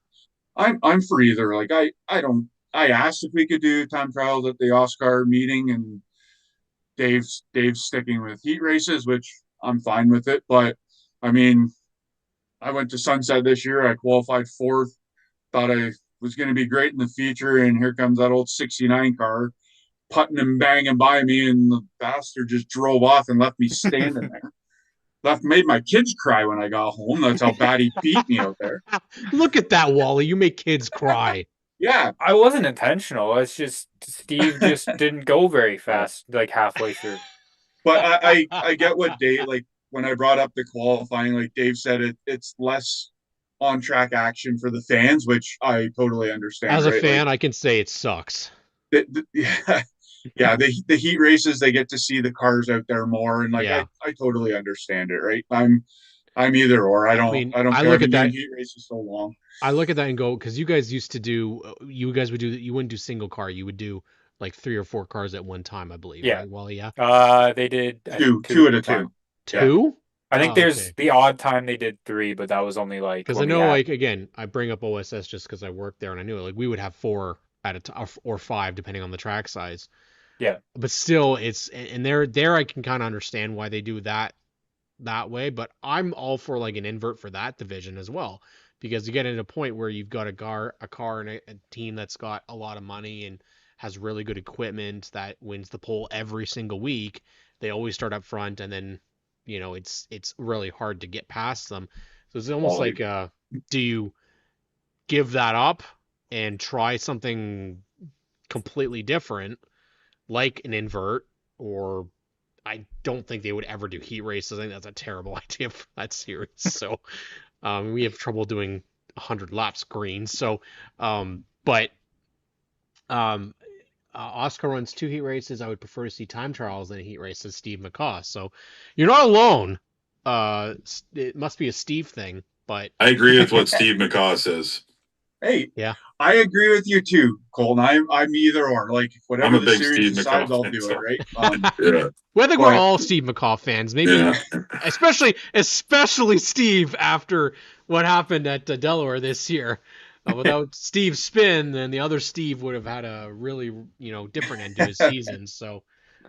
But I'm for either. Like I don't. I asked if we could do time trials at the Oscar meeting, and Dave's sticking with heat races, which I'm fine with it. But I mean, I went to Sunset this year. I qualified fourth. Thought I was going to be great in the future, and here comes that old '69 car putting and banging by me, and the bastard just drove off and left me standing there. Made my kids cry when I got home. That's how bad he beat me out there. look at that, Wally. You make kids cry. Yeah, I wasn't intentional. It's just Steve just didn't go very yeah. fast, like halfway through. But I get what Dave like when I brought up the qualifying. Like Dave said, it's less on track action for the fans, which I totally understand. As a Right? Like fan, I can say it sucks. yeah, yeah. The heat races, they get to see the cars out there more, and like Yeah. I totally understand it. Right? I'm either or. I mean, I don't I care. I've look been at doing that. heat races so long. I look at that and go, because you guys used to do, you guys would do, you wouldn't do single car. You would do like 3 or 4 cars at one time, I believe, Yeah. right, Wally? Yeah. They did, I think, Two, two two at at a a time. two. Yeah. Two? I think Oh, there's okay. the odd time they did three, but that was only like Because I when we know, had, like, again, I bring up OSS just because I worked there and I knew it. Like, we would have 4 at a time, or 5, depending on the track size. yeah. But still, it's, and there I can kind of understand why they do that way. But I'm all for like an invert for that division as well, because you get into a point where you've got a car and a team that's got a lot of money and has really good equipment that wins the pole every single week. They always start up front, and then it's really hard to get past them. So it's almost Quality. like, do you give that up and try something completely different, like an invert? Or I don't think they would ever do heat races. I think that's a terrible idea for that series. So we have trouble doing 100 laps green. So, but Oscar runs 2 heat races. I would prefer to see time trials than a heat race, says Steve McCaw. So you're not alone. It must be a Steve thing, but I agree with what Steve McCaw says. Hey, yeah. I agree with you too, Colton. I'm either or. Like I'm whatever a the big series Steve decides, McCaw I'll fan, do it. so Right. yeah, Well, I think we're But all Steve McCaw fans. Maybe, yeah. especially Steve after what happened at Delaware this year. Without Steve's spin, then the other Steve would have had a really, different end to his season. So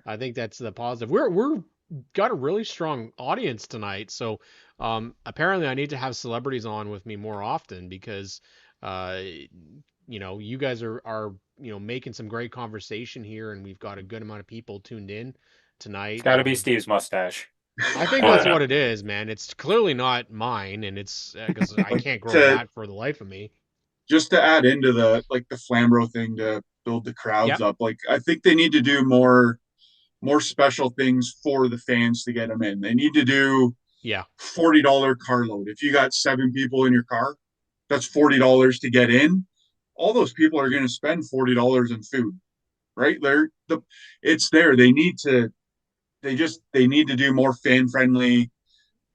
I think that's the positive. We're got a really strong audience tonight. So apparently I need to have celebrities on with me more often, because uh, you guys are making some great conversation here, and we've got a good amount of people tuned in It's tonight. got to be Steve's mustache. I think Oh that's yeah. what it is, man. It's clearly not mine, and it's because I like can't grow to that for the life of me. just to add into the like the Flambro thing to build the crowds Yep. up. Like I think they need to do more special things for the fans to get them in. They need to do Yeah. $40 car load. If you got 7 people in your car, that's $40 to get in. All those people are going to spend $40 in food, right? It's there. They need to do more fan friendly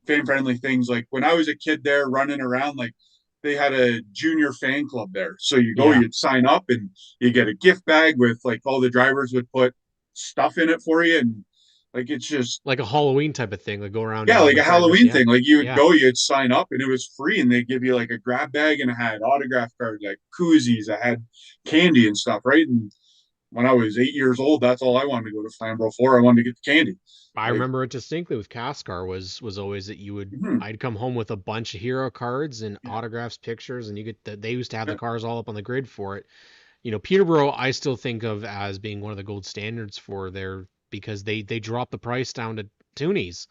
fan friendly things. Like when I was a kid there running around, like they had a junior fan club there. So you go, Yeah. you'd sign up and you get a gift bag with like all the drivers would put stuff in it for you. And like, it's just, Like a Halloween type of thing, like go around yeah, and give like the a drivers. Halloween Yeah. thing. Like you would Yeah. go, you'd sign up and it was free. And they give you like a grab bag and it had autograph cards, like koozies. I had candy and stuff. Right. And when I was 8 years old, that's all I wanted to go to Flamborough for. I wanted to get the candy. I Like, remember it distinctly with Cascar was always that mhm, I'd come home with a bunch of hero cards and autographs, pictures, and they used to have the yeah, cars all up on the grid for it. Peterborough I still think of as being one of the gold standards for their because they dropped the price down to toonies,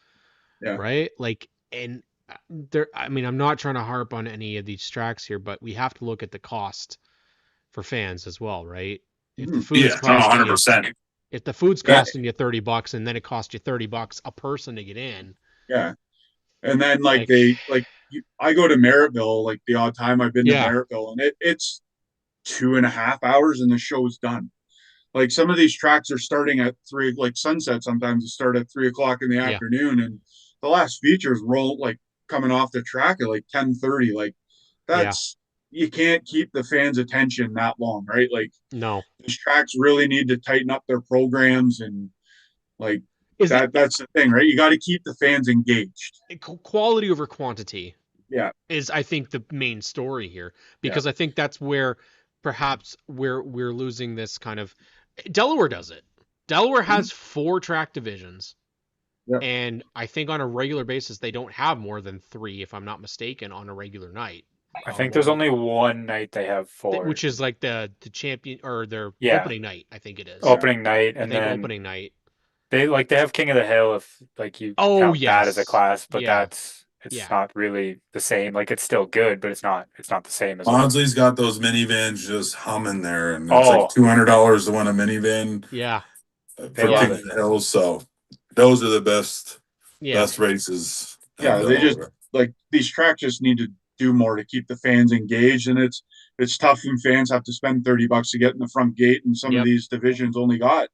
yeah. right? Like and there I mean I'm not trying to harp on any of these tracks here, but we have to look at the cost for fans as well, right? If the Mhm, food's Yeah, no, costing you 100%. if the food's yeah, costing you $30 and then it costs you $30 a person to get in, yeah. And then like like I go to Merrittville like the odd time I've been to yeah, Merrittville, and it's 2.5 hours and the show's done. Like some of these tracks are starting at three, like Sunset sometimes it start at 3 o'clock in the yeah, afternoon, and the last features roll like coming off the track at like 10:30. Like yeah. that's you can't keep the fans' attention that long, right? Like No. these tracks really need to tighten up their programs and like Is it that's the thing, right? You got to keep the fans engaged. quality over quantity Yeah, is I think the main story here yeah. because I think that's where perhaps we're losing this kind of Delaware does it. Delaware Mhm. has four track divisions Yeah. and I think on a regular basis they don't have more than three if I'm not mistaken on a regular night. I think there's only one night they have four. Which is like the champion or their Yeah, opening night, I think it is. Yeah. opening night, I and think then opening night. they have King of the Hill if like you Oh count that as a yes. class, but Yeah. it's Yeah. not really the same. Like it's still good, but it's not the same as like Maudsley's got those minivans just humming there, and it's like oh $200 to win a minivan Yeah. they for Yeah. love King it. of the Hills. So those are the Yeah. best races in Yeah, they just Delaware. like these tracks just need to do more to keep the fans engaged, and it's tough when fans have to spend $30 to get in the front gate, and some of Yep. these divisions only got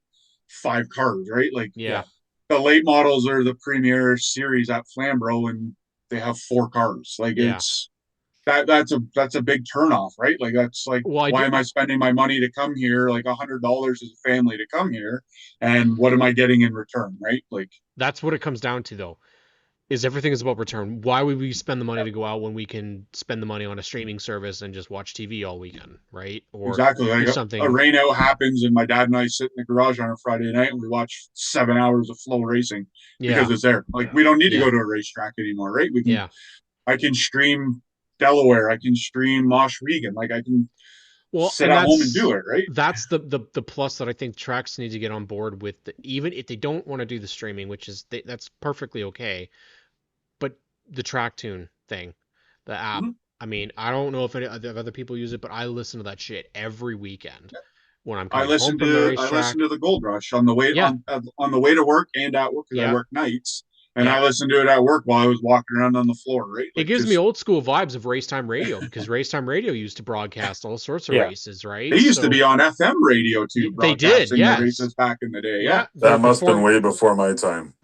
5 cars, right? Like Yeah. Yeah. the late models are the premier series at Flamborough, and they have 4 cars. Like Yeah. it's that's a big turnoff, right? Like that's like Well, I why do. am I spending my money to come here? Like $100 as a family to come here, and what am I getting in return, right? Like That's what it comes down to, though. Is everything is about return. Why would we spend the money to go out when we can spend the money on a streaming service and just watch TV all weekend, right? Or exactly. do Like a something. rain out happens, and my dad and I sit in the garage on a Friday night and we watch 7 hours of flow racing Yeah. because it's there. Like we don't need to Yeah. go to a racetrack anymore, right? Yeah. I can stream Delaware, I can stream Mosh Regan, like I can Well, sit and at home and do it, right? that's the plus that I think tracks need to get on board with. Even if they don't want to do the streaming, which is that's perfectly okay. But the track tune thing, the app. Mm-hmm. I mean, I don't know if other people use it, but I listen to that shit every weekend when I'm I coming home listen from the to I listen racetrack. to the Gold Rush on the way Yeah. on the way to work and at work because I Yeah. work nights, and Yeah. I listened to it at work while I was walking around on the floor, right? It Like gives me just old school vibes of Racetime Radio because Racetime Radio used to broadcast all sorts of Yeah. races, they right? used to So be on FM radio too, they did, broadcasting the yes. races back in the day. Yeah. Yeah, That must have been before way before my time.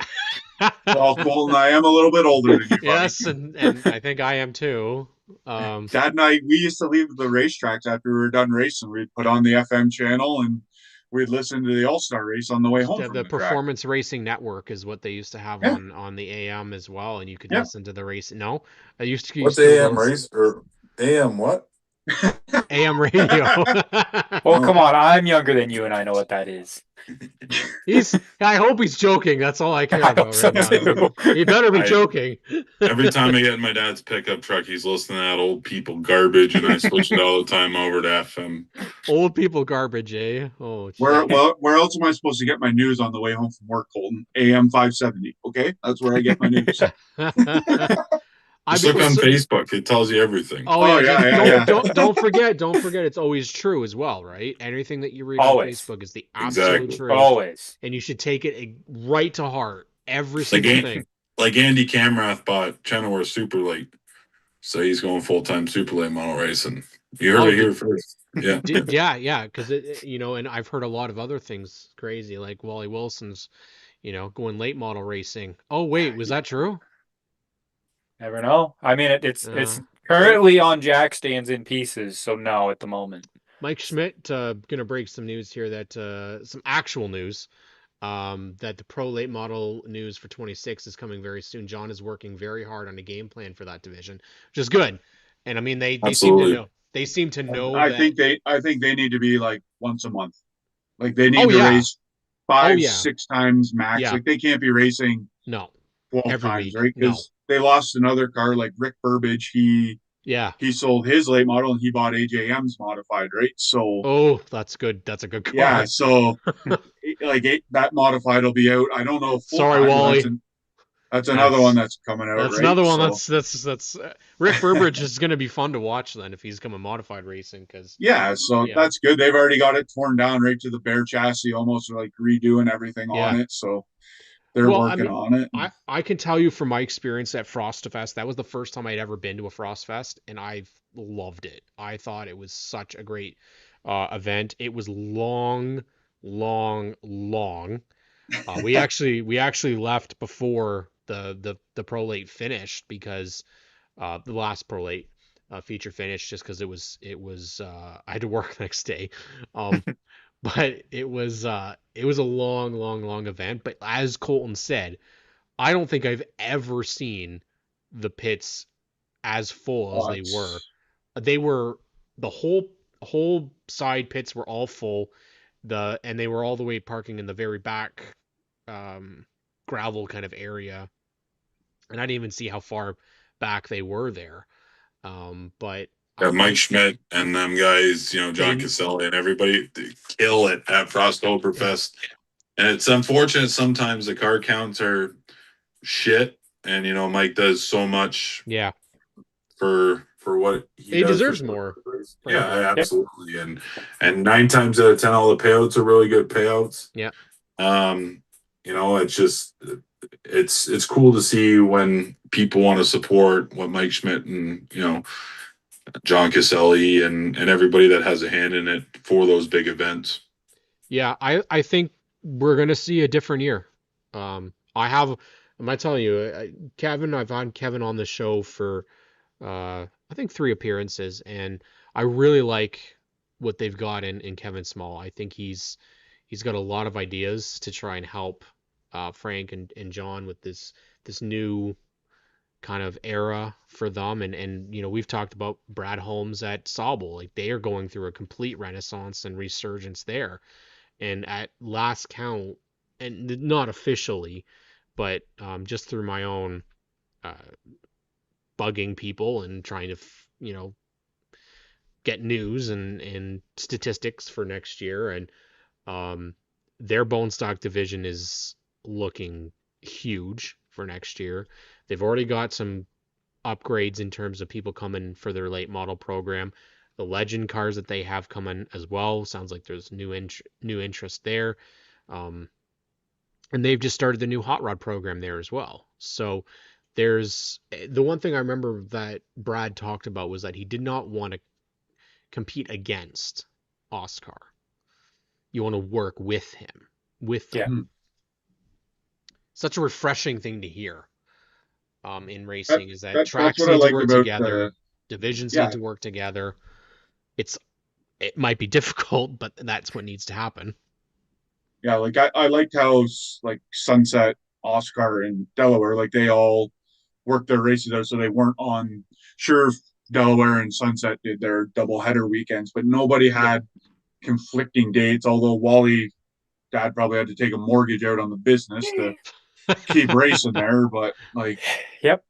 Well, Colton, I am a little bit older than you, buddy. yes, and I think I am too. Dad and I, we used to leave the racetracks after we were done racing. We'd put on the FM channel and we'd listen to the All Star race on the way home from The the track. Performance Racing Network is what they used to have Yeah, on the AM as well, and you could yeah. listen to the race. No, I used to you What's still AM don't race or AM what? AM radio. Well, Oh, come on, I'm younger than you, and I know what that is. I hope he's joking. That's all I care I hope about so right now. too. He better be I joking. every time I get in my dad's pickup truck, he's listening to that old people garbage, and I switch it all the time over to FM. Old people garbage, eh? Oh, Where gee. where else am I supposed to get my news on the way home from work, Colton? AM 570. Okay, that's where I get my news. I Just mean, look on Facebook; it tells you everything. oh Oh yeah, yeah, just yeah, yeah. don't forget it's always true as well, right? Anything that you read on Always, Facebook is the absolute Exactly. truth, always. and you should take it right to heart. Every Like single thing. like Andy Camrath bought Chenoweth Super Late, so he's going full time Super Late model racing. You heard Oh, it here first. Yeah. yeah, because and I've heard a lot of other things crazy, like Wally Wilson's, going late model racing. Oh wait, was that true? Never know. I mean, it's Uh, currently on jack stands in pieces, so no at the moment. Mike Schmidt gonna break some news here that some actual news that the pro late model news for 26 is coming very soon. John is working very hard on a game plan for that division, which is good. And I mean they seem to Absolutely. know. They seem to know I that. think they need to be like once a month. Like they Oh need to yeah. race Oh five, yeah. 6 times max. Yeah. Like they can't be racing No. 12 Every times, week. right? No. Because they lost another car like Rick Burbage. Yeah. He sold his late model and he bought AJM's modified, right? So Oh, that's good. That's a good yeah, car. so like that modified will be out. I don't know full Sorry, time, but Wally. that's another one That's that's coming out, that's right? another one. So That's Rick Burbridge is going to be fun to watch then if he's coming modified racing because yeah, so yeah, that's good. They've already got it torn down right to the bare chassis, almost like redoing everything on yeah. it. So they're Well, I working mean, on it. I can tell you from my experience at Frostfest, that was the first time I'd ever been to a Frostfest, and I've loved it. I thought it was such a great event. It was long, long, long. We actually left before the pro late finished because the last pro late feature finished just because it was I had to work the next day. Um, but it was a long, long, long event. But as Colton said, I don't think I've ever seen the pits as full as Oh, they were. They were the whole side pits were all full. And they were all the way parking in the very back um, gravel kind of area, and I didn't even see how far back they were there. But Yeah, Mike I Schmidt and them guys, John they Caselli and everybody, they kill it at Frosttoberfest. And it's unfortunate sometimes the car counts are shit. And Mike does so much yeah, for what he he does for deserves so more, yeah, frankly. Yep. absolutely. And 9 times out of 10, all the payouts are really good payouts. Yeah, Um, it's just it's cool to see when people want to support what Mike Schmidt and John Caselli and everybody that has a hand in it for those big events. yeah. I think we're gonna see a different year. I'm not telling you, Kevin. I've had Kevin on the show for I think 3 appearances, and I really like what they've got in Kevin Small. I think he's got a lot of ideas to try and help Frank and John with this new kind of era for them. And we've talked about Brad Holmes at Sauble. Like they are going through a complete renaissance and resurgence there. And at last count, and not officially, but just through my own uh, bugging people and trying to get news and statistics for next year, and um, their bone stock division is looking huge for next year. They've already got some upgrades in terms of people coming for their late model program. The legend cars that they have coming as well sounds like there's new interest there. Um, and they've just started the new hot rod program there as well. So there's the one thing I remember that Brad talked about was that he did not want to compete against Oscar. You want to work with him, with them. Yeah. Such a refreshing thing to hear in That, racing is that that's tracks what I need to like work about together, divisions need yeah, to work together. It might be difficult, but that's what needs to happen. yeah. Like I liked how like Sunset, Oscar, and Delaware, like they all worked their races out, so they weren't on. Sure, Delaware and Sunset did their double header weekends, but nobody Yep. had conflicting dates. Although Wally dad probably had to take a mortgage out on the business to keep racing there, but like Yep.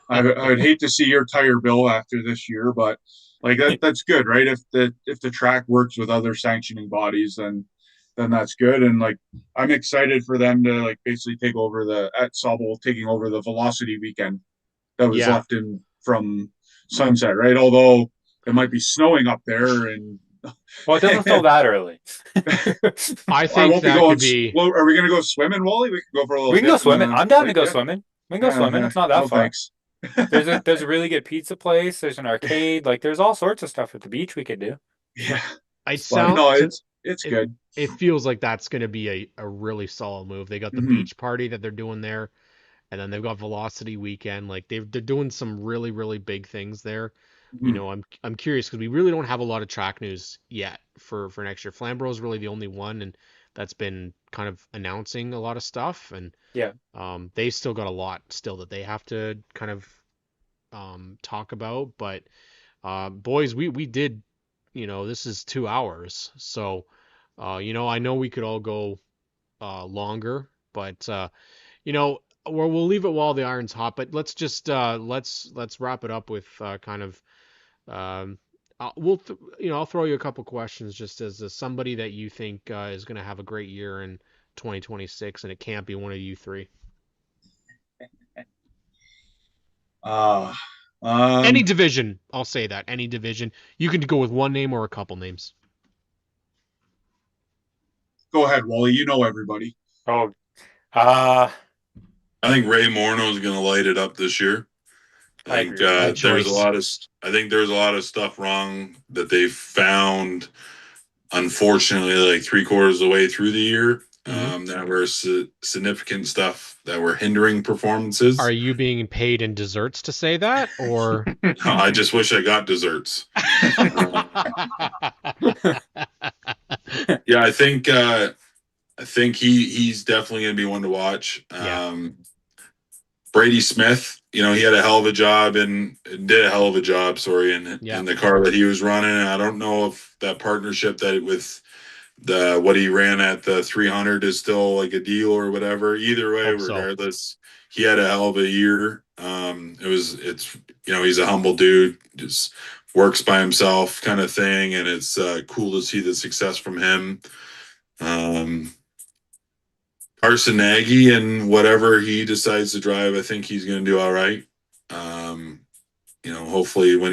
I would hate to see your tire bill after this year, but like that's good, right? If the track works with other sanctioning bodies, then that's good. And like I'm excited for them to like basically take over the at Sobel taking over the velocity weekend that was Yeah, left in from Sunset, right? Although it might be snowing up there and Well, it doesn't snow that early. I I think won't be that going. could be. Well, are we gonna go swimming, Wally? We can go for a little We can go dip in swimming. the I'm down to lake. go Yeah. swimming. We can go swimming. It's not that No, far. thanks. There's a really good pizza place. There's an arcade. Like there's all sorts of stuff at the beach we could do. Yeah, It but no, sound it's it good. it feels like that's going to be a really solid move. They got the Hmm. beach party that they're doing there, and then they've got Velocity Weekend. Like they're doing some really really big things there. Mhm. I'm curious because we really don't have a lot of track news yet for next year. Flamborough is really the only one, and that's been kind of announcing a lot of stuff, and Yeah. they've still got a lot still that they have to kind of talk about. But boys, we did, this is 2 hours, so I know we could all go longer, but we'll leave it while the iron's hot. But let's just let's wrap it up with kind of I'll throw you a couple questions just as somebody that you think is going to have a great year in 2026, and it can't be one of you three. Uh, Any um, division, I'll say that. Any division. You can go with one name or a couple names. Go ahead, Wally. You know everybody. Oh, uh, I think Ray Morneau is going to light it up this year. I I think agree with Good that. choice. I think there's a lot of stuff wrong that they found. Unfortunately, like 3/4 of the way through the year, Hmm. that were significant stuff that were hindering Are performances. you being paid in desserts to say that, or? I just wish I got desserts. Uh, yeah, I think he's definitely going to be one to watch. Yeah. Brady Smith, he had a hell of a job and did a hell of a job, sorry, Yeah. in the car that he was running. I don't know if that partnership that with the what he ran at the 300 is still like a deal or whatever. Either way, Hope so. regardless, he had a hell of a year. It's he's a humble dude, just works by himself kind of thing, and it's cool to see the success from him. Um, Carson Nagy and whatever he decides to drive, I think he's going to do all right. Um, hopefully when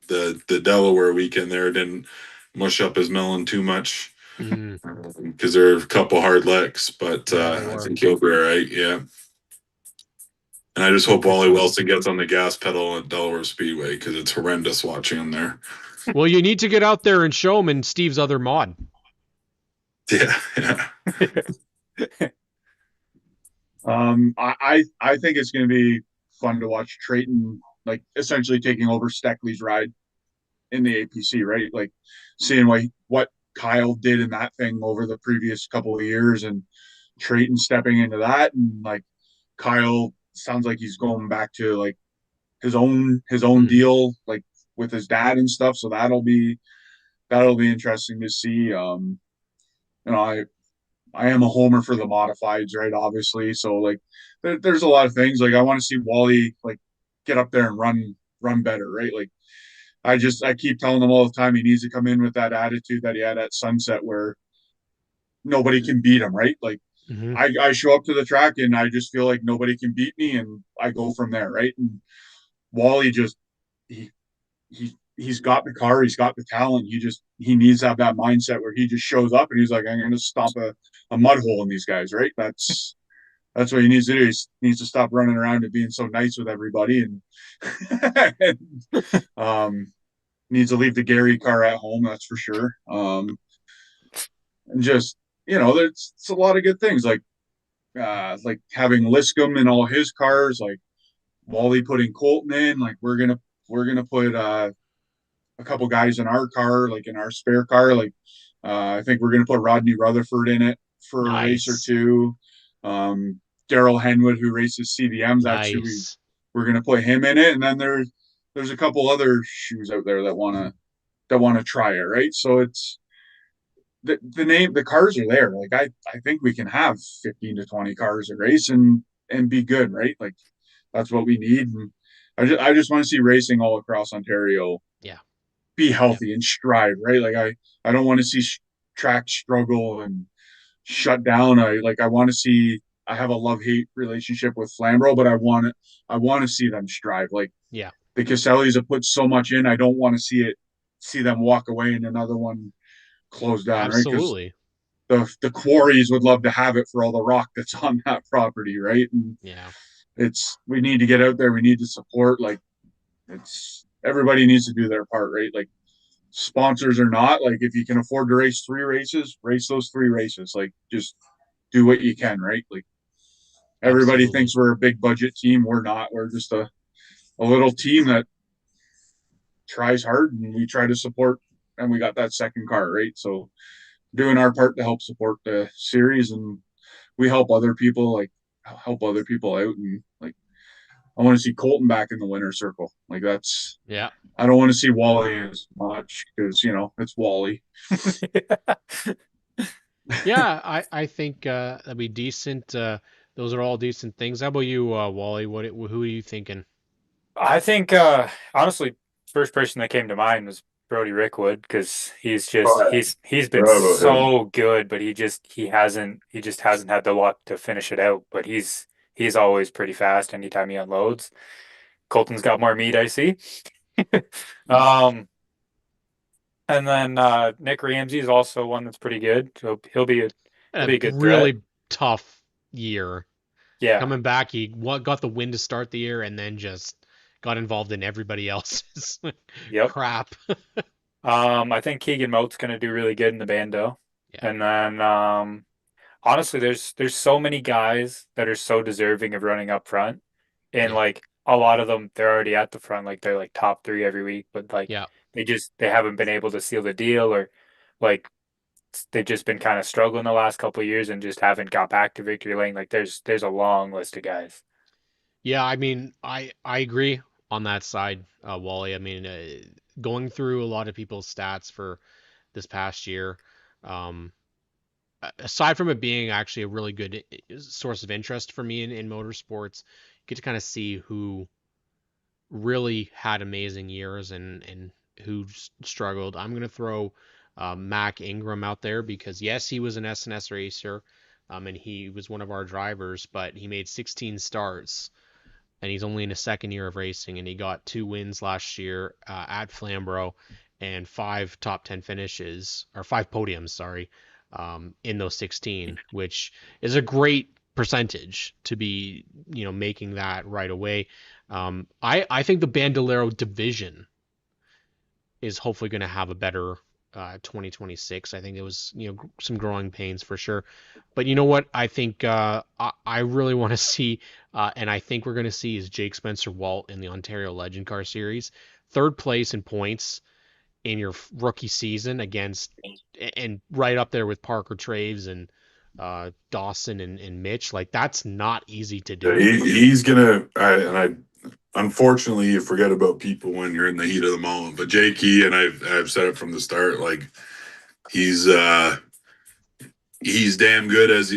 the Delaware weekend there didn't mush up his melon too much Mm, because there are a couple hard licks, but yeah, they I were. think he'll be all right. Yeah. And I just Good, hope good Wally choice. Wilson gets on the gas pedal at Delaware Speedway because it's horrendous watching him there. Well, you need to get out there and show him in Steve's other mod. Yeah. Yeah. I think it's going to be fun to watch Trayton like essentially taking over Steckley's ride in the APC, right? Like seeing what Kyle did in that thing over the previous couple of years, and Trayton stepping into that, and like Kyle sounds like he's going back to like his own Hmm. deal, like with his dad and stuff. So that'll be interesting to see. You know, I am a homer for the modifieds, right? Obviously, so like there's a lot of things like I want to see Wally like get up there and run better, right? Like I keep telling him all the time he needs to come in with that attitude that he had at Sunset where nobody can beat him, right? Like Hmm. I show up to the track and I just feel like nobody can beat me and I go from there, right? And Wally just he he's got the car, he's got the talent. He needs to have that mindset where he just shows up and he's like, I'm gonna stomp a mud hole in these guys, right? That's what he needs to do. He needs to stop running around and being so nice with everybody and um needs to leave the Gary car at home, that's for sure. And just there's it's a lot of good things like having Liscombe in all his cars, like Wally putting Colton in, like we're gonna put a couple guys in our car, like in our spare car. Like I think we're gonna put Rodney Rutherford in it for a race or Nice. two. Daryl Henwood, who races CDMs, actually Nice. we're gonna put him in it. And then there's a couple other shoes out there that wanna try it, right? So it's the cars are there. Like I think we can have 15 to 20 cars a race and be good, right? Like that's what we need. And I just want to see racing all across Ontario Yeah. be Yeah. healthy and strive, right? Like I don't want to see track struggle and shut down. I want to see. I have a love hate relationship with Flamborough, but I want to see them strive. Like Yeah. the Casellis have put so much in. I don't want to see them walk away and another one close down, right? Because Absolutely. the quarries would love to have it for all the rock that's on that property, right? And Yeah. we need to get out there. We need to support. Like it's everybody needs to do their part, right? Like sponsors or not, like if you can afford to race 3 races, race those 3 races. Like just do what you can, right? Like Everybody Absolutely. thinks we're a big budget team. We're not. We're just a little team that tries hard and we try to support. And we got that second car, right? So doing our part to help support the series, and we help other people, like help other people out. And like, I want to see Colton back in the winner's circle. Like that's, Yeah. I don't want to see Wally as much because, it's Wally. Yeah, I think that'd be decent. Those are all decent things. How about you, Wally? Who are you thinking? I think honestly, first person that came to mind was Brody Rickwood because Oh, yeah. he's been Forgot about him. so good, but he just hasn't had the luck to finish it out. But he's always pretty fast anytime he unloads. Colton's got more meat, I see. Um, and then Nick Ramsey is also one that's pretty good. So he'll A be a good threat. really tough year. Yeah. Coming back, he got the win to start the year and then just got involved in everybody else's Yep. crap. I think Keegan Moat's gonna do really good in the bando. Yeah. And then honestly, there's so many guys that are so deserving of running up front, and Yeah. like a lot of them, they're already at the front, like they're like top three every week, but like Yeah. they haven't been able to seal the deal, or like they've just been kind of struggling the last couple of years and just haven't got back to victory lane. Like there's a long list of guys. Yeah, I mean, I agree on that side, Wally. I mean, going through a lot of people's stats for this past year, um, aside from it being actually a really good source of interest for me in motorsports, you get to kind of see who really had amazing years and who struggled. I'm gonna throw Mac Ingram out there because yes, he was an SNS racer, and he was one of our drivers, but he made 16 starts and he's only in his second year of racing, and he got 2 wins last year at Flamborough and 5 top 10 finishes, or 5 podiums, sorry, in those 16, which is a great percentage to be, making that right away. I think the Bandolero division is hopefully going to have a better 2026. I think it was, some growing pains for sure. But you know what? I think I really want to see, and I think we're going to see is Jake Spencer Walt in the Ontario Legend Car Series, third place in points in your rookie season against, and right up there with Parker Traves and Dawson and Mitch. Like that's not easy to Yeah, do. he's gonna. I unfortunately you forget about people when you're in the heat of the moment. But Jakey, and I've said it from the start, like he's uh he's damn good as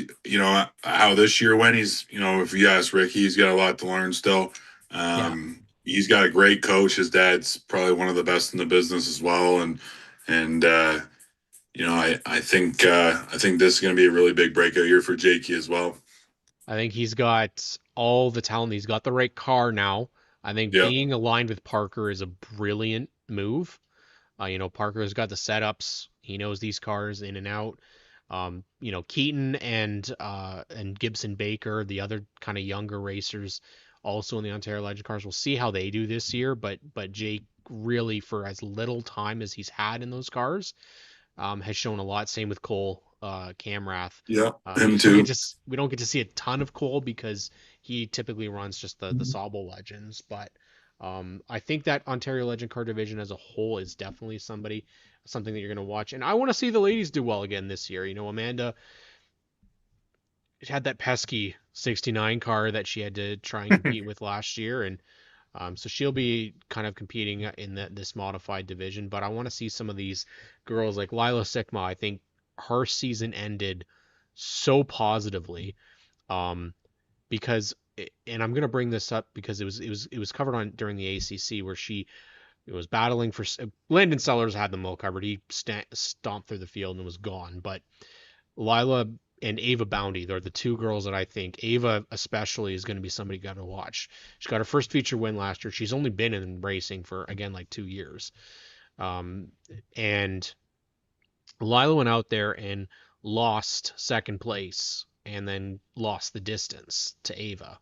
how this year went. He's if you ask Ricky, he's got a lot to learn still. Yeah. He's got a great coach. His dad's probably one of the best in the business as well, and I think this is going to be a really big breakout year for Jakey as well. I think he's got all the talent. He's got the right car now. I think Yeah, being aligned with Parker is a brilliant move. Parker's got the setups. He knows these cars in and out. Keaton and Gibson Baker, the other kind of younger racers, also in the Ontario Legend cars. We'll see how they do this year. But Jake really, for as little time as he's had in those cars, has shown a lot. Same with Cole Camrath. yeah, We him don't get too. to we don't get to see a ton of Cole because he typically runs just the Sauble Legends. But I think that Ontario Legend Car division as a whole is definitely something that you're going to watch. And I want to see the ladies do well again this year. Amanda had that pesky 69 car that she had to try and compete with last year, and so she'll be kind of competing in this modified division. But I want to see some of these girls like Lila Sikma. I think her season ended so positively, um, because and I'm gonna bring this up because it was covered on during the ACC where she it was battling for Landon Sellers had them all covered. He stomped through the field and was gone. But Lila and Ava Bounty, they're the two girls that I think Ava especially is going to be somebody you got to watch. She got her first feature win last year. She's only been in racing for again like 2 years, um, and Lila went out there and lost second place and then lost the distance to Ava.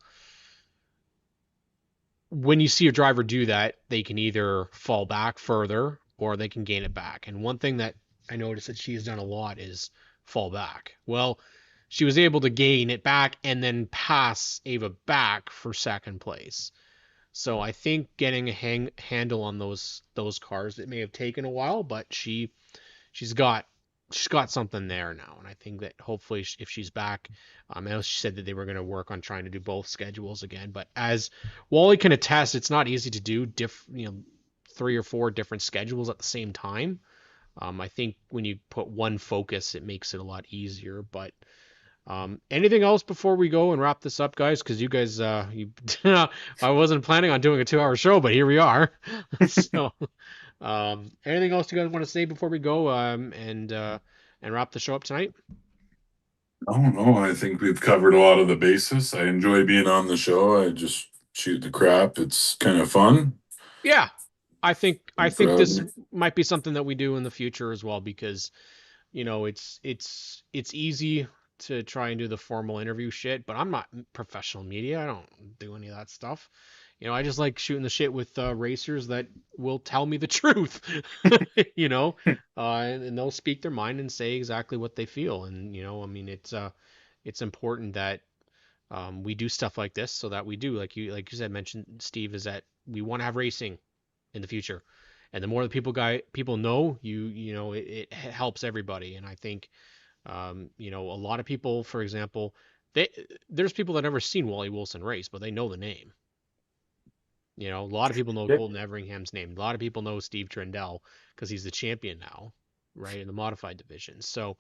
When you see a driver do that, they can either fall back further or they can gain it back. And one thing that I noticed that she's done a lot is fall back. Well, she was able to gain it back and then pass Ava back for second place. So I think getting a handle on those cars, it may have taken a while, but she's got something there now, and I think that hopefully if she's back, I know she said that they were going to work on trying to do both schedules again. But as Wally can attest, it's not easy to do 3 or 4 different schedules at the same time. I think when you put one focus, it makes it a lot easier. But anything else before we go and wrap this up, guys? Because you guys, I wasn't planning on doing a 2-hour show, but here we are. So, anything else you guys want to say before we go and wrap the show up tonight? I don't know. I think we've covered a lot of the bases. I enjoy being on the show. I just shoot the crap. It's kind of fun. Yeah, I think this might be something that we do in the future as well, because it's easy to try and do the formal interview shit, but I'm not professional media. I don't do any of that stuff. I just like shooting the shit with racers that will tell me the truth, and they'll speak their mind and say exactly what they feel. And, I mean, it's important that we do stuff like this so that we do, like you said, mentioned, Steve, is that we want to have racing in the future. And the more the people know, it helps everybody. And I think, a lot of people, for example, there's people that never seen Wally Wilson race, but they know the name. A lot of people know Colton Everingham's name. A lot of people know Steve Trindle because he's the champion now, right, in the modified division. So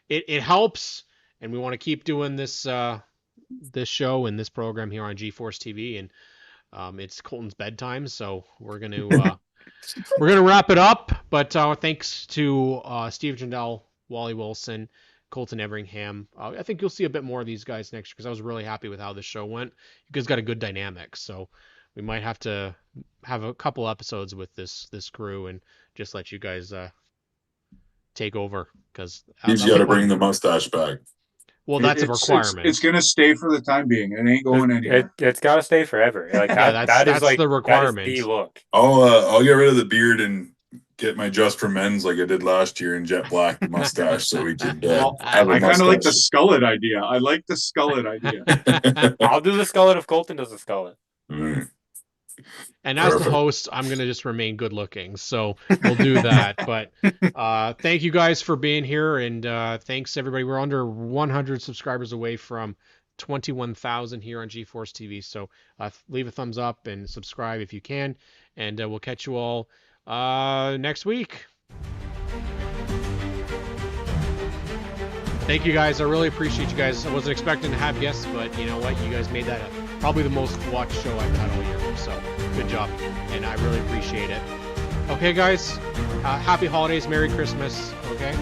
it helps, and we want to keep doing this this show and this program here on GeForce TV. And it's Colton's bedtime, so we're gonna wrap it up. But thanks to Steve Trindle, Wally Wilson, Colton Everingham. I think you'll see a bit more of these guys next year, because I was really happy with how the show went. You guys got a good dynamic, so we might have to have a couple episodes with this crew and just let you guys take over, because he's got to bring the mustache back. Well, that's a requirement. It's gonna stay for the time being. It ain't going anywhere. It's got to stay forever. Like that's like the requirement. That is the look. I'll get rid of the beard and get my Just for Men's like I did last year in jet black mustache, so we can have a I kind of like the mustache. skullet idea. I like the skullet idea. I'll do the skullet if Colton does the skullet. Mm. And as the host, I'm going to just remain good looking. So we'll do that. But thank you guys for being here. And thanks, everybody. We're under 100 subscribers away from 21,000 here on GeForce TV. So leave a thumbs up and subscribe if you can. And we'll catch you all next week. Thank you, guys. I really appreciate you guys. I wasn't expecting to have guests, but you know what? You guys made that probably the most watched show I've had all year. So good job. And I really appreciate it. Okay, guys. Happy holidays. Merry Christmas. Okay?